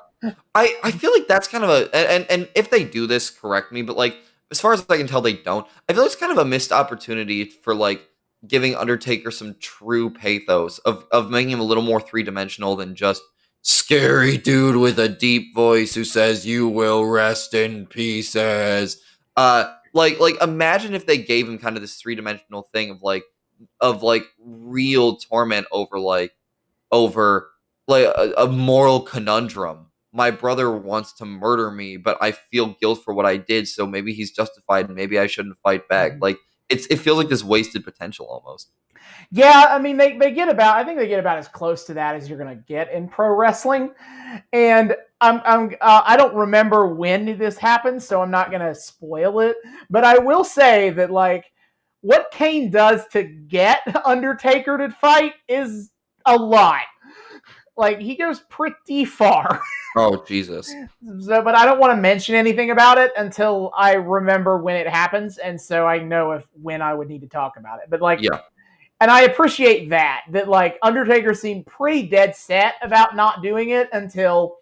Speaker 2: I feel like that's kind of and if they do this, correct me, but like as far as I can tell, they don't. I feel like it's kind of a missed opportunity for like giving Undertaker some true pathos of making him a little more three-dimensional than just scary dude with a deep voice who says you will rest in pieces. Like imagine if they gave him kind of this three-dimensional thing of real torment over a moral conundrum. My brother wants to murder me, but I feel guilt for what I did, so maybe he's justified and maybe I shouldn't fight back. Like it feels like this wasted potential almost.
Speaker 1: Yeah, I mean they get about I think they get about as close to that as you're gonna get in pro wrestling, and I don't remember when this happened, so I'm not gonna spoil it. But I will say that like what Kane does to get Undertaker to fight is a lot. Like he goes pretty far.
Speaker 2: Oh Jesus!
Speaker 1: So, but I don't want to mention anything about it until I remember when it happens, and so I know if when I would need to talk about it. But like,
Speaker 2: Yeah.
Speaker 1: and I appreciate that like Undertaker seemed pretty dead set about not doing it until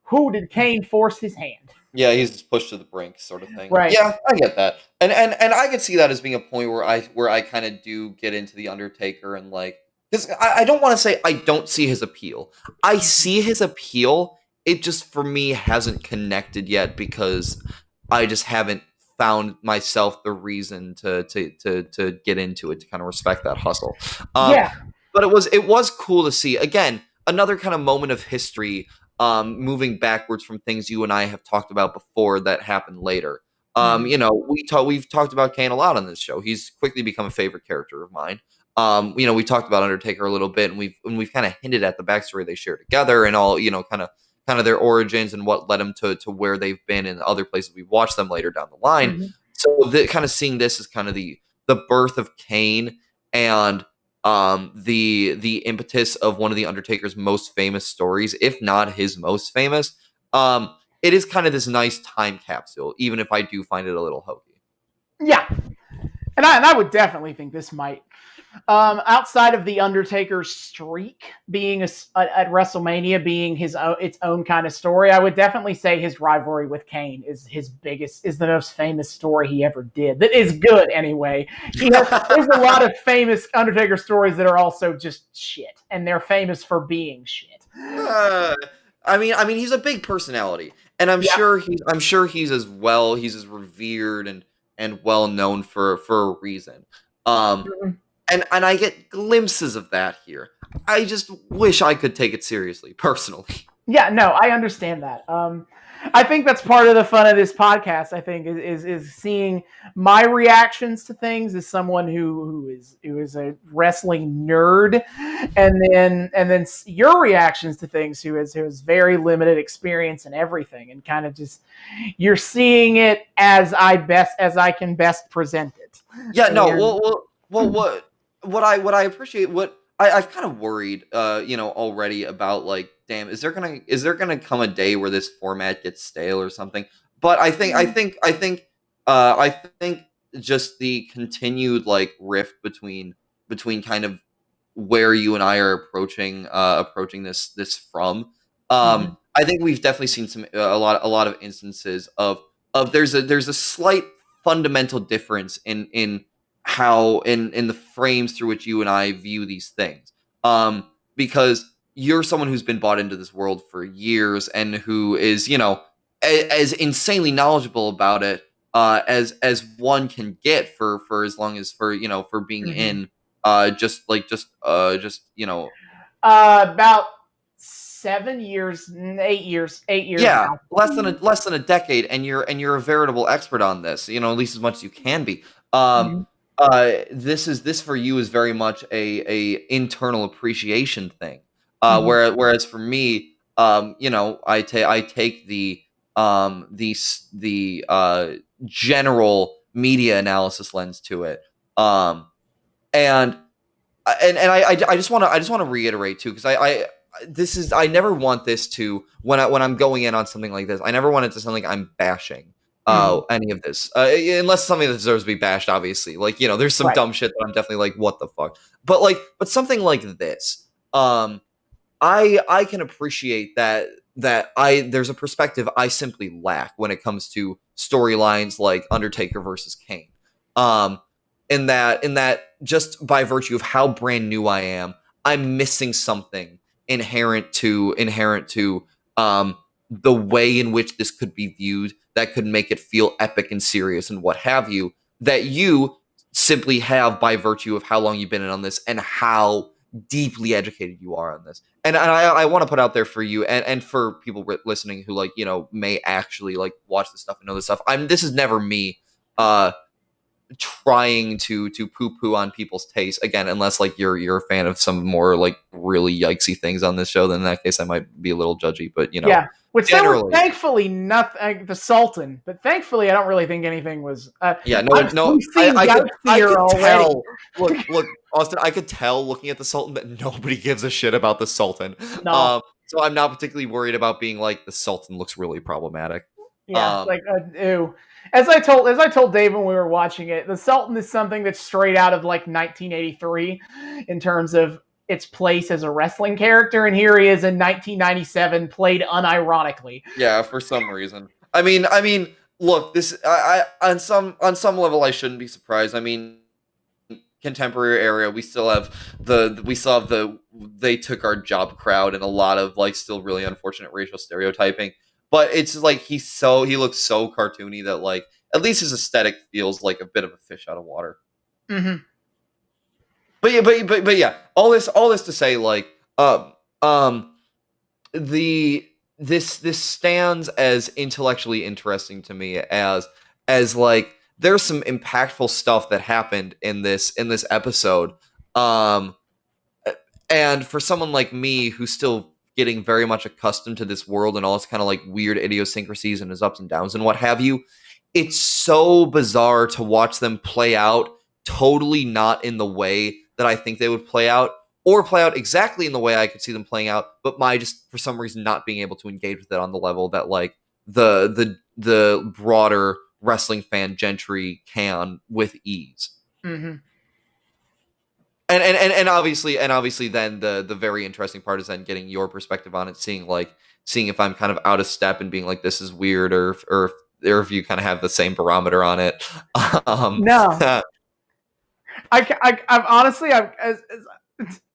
Speaker 1: who did Kane force his hand?
Speaker 2: Yeah, he's just pushed to the brink, sort of thing.
Speaker 1: Right.
Speaker 2: Yeah, I get that, and I could see that as being a point where I kind of do get into the Undertaker and like, because I don't want to say I don't see his appeal. I see his appeal. It just for me hasn't connected yet because I just haven't found myself the reason to get into it to kind of respect that hustle.
Speaker 1: Yeah.
Speaker 2: But it was cool to see again another kind of moment of history. Moving backwards from things you and I have talked about before that happened later. You know, we've talked about Kane a lot on this show. He's quickly become a favorite character of mine. You know, we talked about Undertaker a little bit, and we've kind of hinted at the backstory they share together and all, you know, kind of their origins and what led them to where they've been in other places we've watched them later down the line.
Speaker 1: Mm-hmm.
Speaker 2: So kind of seeing this as kind of the birth of Kane and the impetus of one of the Undertaker's most famous stories, if not his most famous. It is kind of this nice time capsule, even if I do find it a little hokey.
Speaker 1: Yeah, and I would definitely think this might, outside of the Undertaker's streak being at WrestleMania being its own kind of story, I would definitely say his rivalry with Kane is the most famous story he ever did. That is good anyway. There's a lot of famous Undertaker stories that are also just shit, and they're famous for being shit.
Speaker 2: I mean, he's a big personality, and I'm sure he's as revered and well known for a reason. And I get glimpses of that here. I just wish I could take it seriously, personally.
Speaker 1: Yeah, no, I understand that. I think that's part of the fun of this podcast. I think is seeing my reactions to things as someone who is a wrestling nerd, and then your reactions to things who has very limited experience in everything, and kind of just you're seeing it as I can best present it.
Speaker 2: Yeah, no, well, what I appreciate, what I've kind of worried, you know, already about like, damn, is there gonna come a day where this format gets stale or something? But I think just the continued like rift between kind of where you and I are approaching this from. I think we've definitely seen a lot of instances of there's a slight fundamental difference in how in the frames through which you and I view these things. Because you're someone who's been bought into this world for years and who is, you know, as insanely knowledgeable about it as one can get for as long as for being in you know
Speaker 1: about 7 years, 8 years.
Speaker 2: Yeah,
Speaker 1: now.
Speaker 2: less than a decade, and you're a veritable expert on this, you know, at least as much as you can be. This for you is very much a internal appreciation thing. Whereas for me, you know, I take the general media analysis lens to it. And I just want to reiterate too, because I never want this to, when I'm going in on something like this, I never want it to sound like I'm bashing any of this, unless something that deserves to be bashed, obviously. Like, you know, there's some dumb shit that I'm definitely like, what the fuck? But something like this, I can appreciate that there's a perspective I simply lack when it comes to storylines like Undertaker versus Kane. In that just by virtue of how brand new I am, I'm missing something inherent to the way in which this could be viewed that could make it feel epic and serious and what have you, that you simply have by virtue of how long you've been in on this and how deeply educated you are on this. And I want to put out there for you and for people listening who, like, you know, may actually like watch this stuff and know this stuff. This is never me trying to poo-poo on people's taste again, unless like you're a fan of some more like really yikesy things on this show. Then in that case, I might be a little judgy. But
Speaker 1: Yeah, which
Speaker 2: generally,
Speaker 1: there was thankfully nothing. The Sultan, but thankfully, I don't really think anything was.
Speaker 2: Yeah, no. I could tell. Look, Austin. I could tell looking at the Sultan that nobody gives a shit about the Sultan.
Speaker 1: No.
Speaker 2: So I'm not particularly worried about being like the Sultan looks really problematic.
Speaker 1: Yeah, like ew. As I told Dave when we were watching it, the Sultan is something that's straight out of like 1983 in terms of its place as a wrestling character, and here he is in 1997, played unironically.
Speaker 2: Yeah, for some reason. I mean, look, this I on some level I shouldn't be surprised. I mean, contemporary era, we still have the they took our job crowd and a lot of like still really unfortunate racial stereotyping. But it's like he looks so cartoony that like at least his aesthetic feels like a bit of a fish out of water.
Speaker 1: Mm-hmm.
Speaker 2: But yeah, all this to say like this stands as intellectually interesting to me as like there's some impactful stuff that happened in this episode. And for someone like me who's still getting very much accustomed to this world and all its kind of like weird idiosyncrasies and his ups and downs and what have you, it's so bizarre to watch them play out totally not in the way that I think they would play out, or play out exactly in the way I could see them playing out, but my just for some reason not being able to engage with it on the level that like the broader wrestling fan gentry can with ease.
Speaker 1: Mm-hmm.
Speaker 2: And obviously then the very interesting part is then getting your perspective on it, seeing if I'm kind of out of step and being like this is weird, or if you kind of have the same barometer on it.
Speaker 1: No. I'm honestly,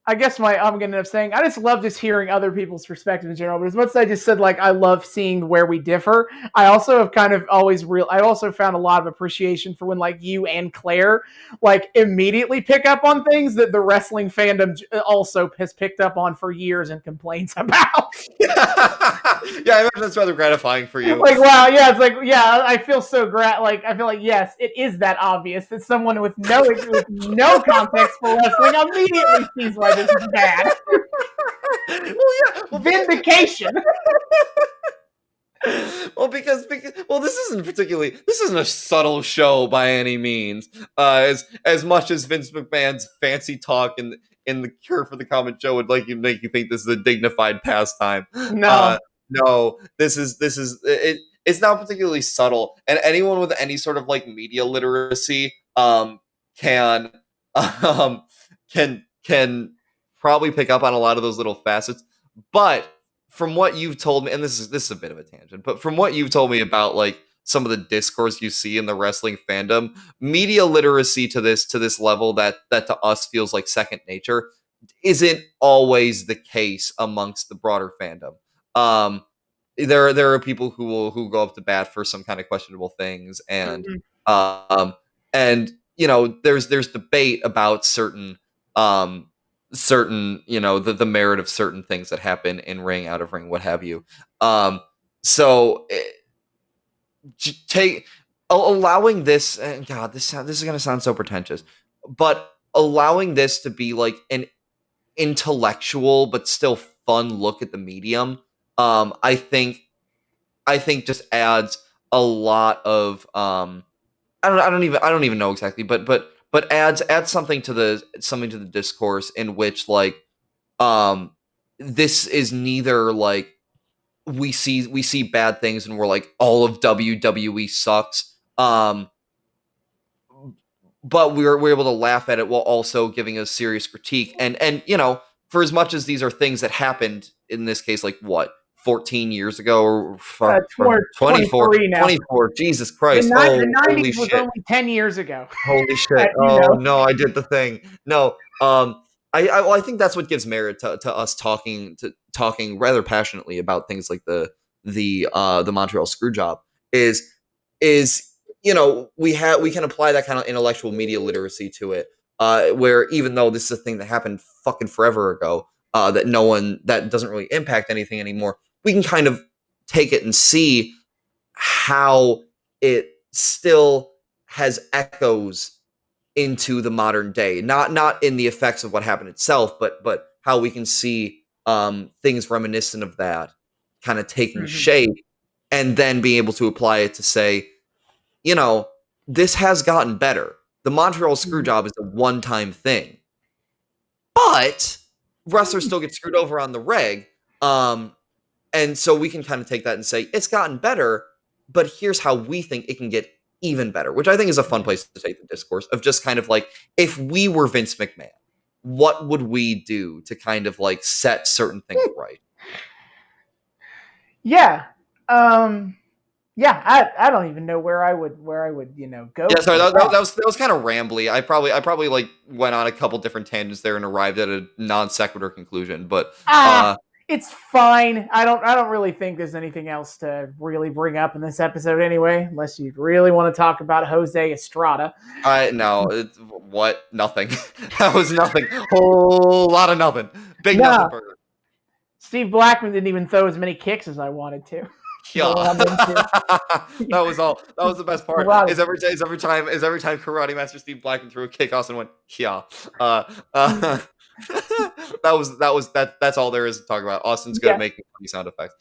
Speaker 1: I guess I'm going to end up saying, I just love just hearing other people's perspective in general. But as much as I just said, like, I love seeing where we differ, I also have kind of I also found a lot of appreciation for when, like, you and Claire, like, immediately pick up on things that the wrestling fandom also has picked up on for years and complains about.
Speaker 2: Yeah, I imagine that's rather gratifying for you.
Speaker 1: Like, wow, yeah, it's like, yeah, I feel so I feel like, yes, it is that obvious that someone with no context for wrestling immediately sees why this is bad. Vindication.
Speaker 2: Well, because this isn't a subtle show by any means. As much as Vince McMahon's fancy talk in the Cure for the Common Show would make you think this is a dignified pastime. No, this is it. It's not particularly subtle, and anyone with any sort of like media literacy can probably pick up on a lot of those little facets. But from what you've told me, and this is a bit of a tangent, but from what you've told me about like some of the discourse you see in the wrestling fandom, media literacy to this level that to us feels like second nature isn't always the case amongst the broader fandom. There are people who go up to bat for some kind of questionable things, and and you know there's debate about certain you know the merit of certain things that happen in ring, out of ring, what have you. So allowing this, and God, this is going to sound so pretentious, but allowing this to be like an intellectual but still fun look at the medium, I think just adds a lot of I don't even know exactly, but adds something to the discourse in which like this is neither like we see bad things and we're like all of WWE sucks, but we're able to laugh at it while also giving a serious critique, and you know, for as much as these are things that happened in this case, like what, 14 years ago, or 24, Jesus Christ.
Speaker 1: The 90s was only 10 years ago.
Speaker 2: Holy shit. Oh, no, I did the thing. No, I think that's what gives merit to us talking rather passionately about things like the Montreal Screwjob is you know, we can apply that kind of intellectual media literacy to it, where even though this is a thing that happened fucking forever ago, that doesn't really impact anything anymore, we can kind of take it and see how it still has echoes into the modern day. Not in the effects of what happened itself, but how we can see things reminiscent of that kind of taking shape, and then being able to apply it to say, this has gotten better. The Montreal Screwjob is a one-time thing, but wrestlers still get screwed over on the reg. And so we can kind of take that and say, it's gotten better, but here's how we think it can get even better, which I think is a fun place to take the discourse of just kind of like, if we were Vince McMahon, what would we do to kind of like set certain things right?
Speaker 1: Yeah. I don't even know where I would go.
Speaker 2: Yeah, sorry, that was kind of rambly. I probably like went on a couple different tangents there and arrived at a non sequitur conclusion, but
Speaker 1: it's fine. I don't really think there's anything else to really bring up in this episode anyway, unless you really want to talk about Jose Estrada.
Speaker 2: Nothing. That was nothing. Whole lot of nothing. Big nothing burger.
Speaker 1: Steve Blackman didn't even throw as many kicks as I wanted to.
Speaker 2: Yeah. That was all. That was the best part. Karate. Is every time Karate Master Steve Blackman threw a kick, Austin went, yeah. That's all there is to talk about. Austin's good at making funny sound effects.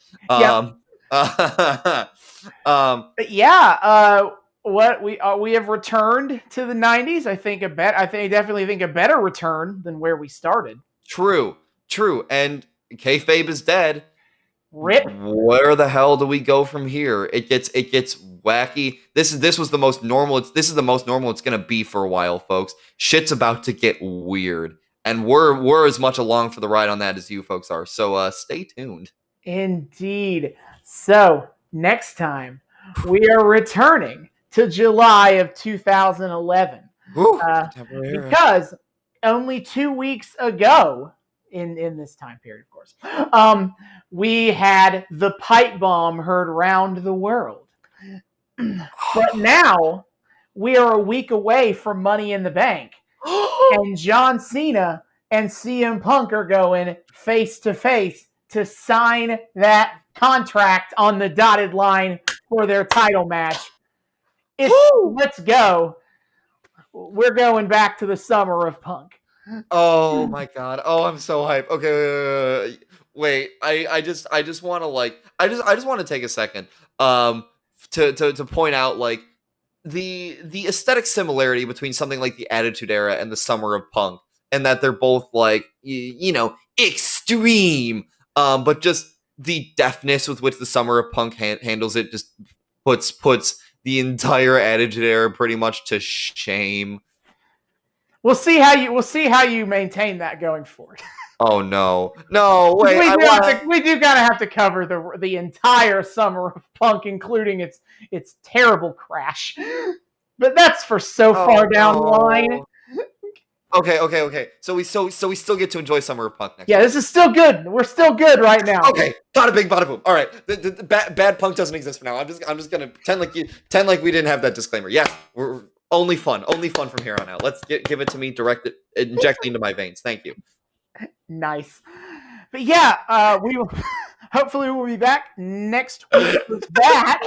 Speaker 1: What we have returned to the 90s. I definitely think a better return than where we started.
Speaker 2: True. And kayfabe is dead.
Speaker 1: Rip.
Speaker 2: Where the hell do we go from here? It gets wacky. This is the most normal. This is the most normal it's gonna be for a while, folks. Shit's about to get weird, and we're as much along for the ride on that as you folks are. So stay tuned.
Speaker 1: Indeed. So next time we are returning to July of 2011, because only 2 weeks ago. In this time period, of course, we had the pipe bomb heard around the world. But now we are a week away from Money in the Bank, and John Cena and CM Punk are going face to face to sign that contract on the dotted line for their title match. Let's go. We're going back to the summer of Punk.
Speaker 2: Oh my god! Oh, I'm so hyped. Okay, wait. I just want to take a second to point out like the aesthetic similarity between something like the Attitude Era and the Summer of Punk, and that they're both like extreme, but just the deftness with which the Summer of Punk handles it just puts the entire Attitude Era pretty much to shame.
Speaker 1: We'll see how you maintain that going forward.
Speaker 2: Oh no, wait!
Speaker 1: We do gotta have to cover the entire Summer of Punk, including its terrible crash. But that's for far down the line.
Speaker 2: Okay. So we still get to enjoy Summer of Punk next.
Speaker 1: Yeah, this is still good. We're still good right now.
Speaker 2: Okay, bada bing, bada boom. All right, the bad Punk doesn't exist for now. I'm just gonna pretend like we didn't have that disclaimer. Yeah, we're. Only fun from here on out. Let's give it to me, inject into my veins. Thank you.
Speaker 1: Nice. But yeah, we will hopefully we'll be back next week with that.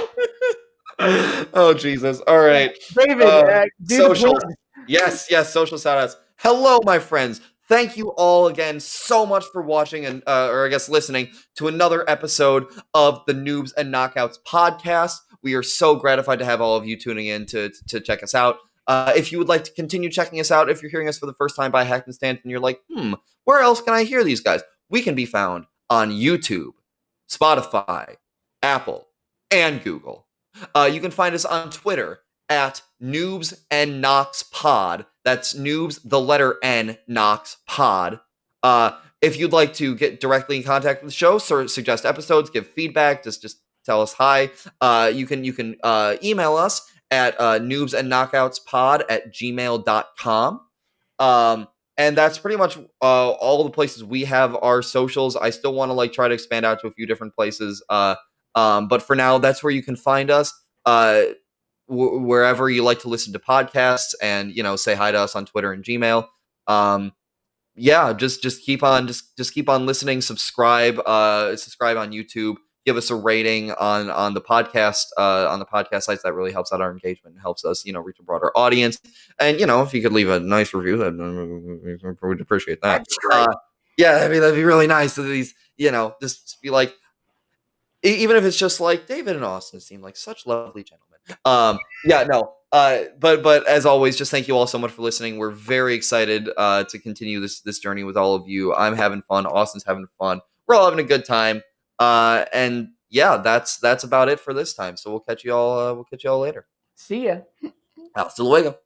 Speaker 2: Oh Jesus! All right,
Speaker 1: David.
Speaker 2: Social. Yes. Social shoutouts. Hello, my friends. Thank you all again so much for watching and or I guess listening to another episode of the Noobs and Knockouts podcast. We are so gratified to have all of you tuning in to check us out. If you would like to continue checking us out, if you're hearing us for the first time by happenstance and you're like, where else can I hear these guys? We can be found on YouTube, Spotify, Apple, and Google. You can find us on Twitter at Noobs and Knox Pod. That's Noobs, the letter N, Knox Pod. If you'd like to get directly in contact with the show, suggest episodes, give feedback, just tell us hi. You can email us at noobsandknockoutspod@gmail.com. And that's pretty much all the places we have our socials. I still want to try to expand out to a few different places. But for now, that's where you can find us. Wherever you like to listen to podcasts, and say hi to us on Twitter and Gmail. Just keep on listening. Subscribe on YouTube. give us a rating on the podcast sites. That really helps out our engagement and helps us, reach a broader audience. And if you could leave a nice review, we'd appreciate that. Yeah, I mean, that'd be really nice. So these, just be like, even if it's just like David and Austin seem like such lovely gentlemen. But as always, just thank you all so much for listening. We're very excited to continue this journey with all of you. I'm having fun. Austin's having fun. We're all having a good time. And yeah, that's about it for this time. So we'll catch you all later.
Speaker 1: See ya.
Speaker 2: Hasta luego.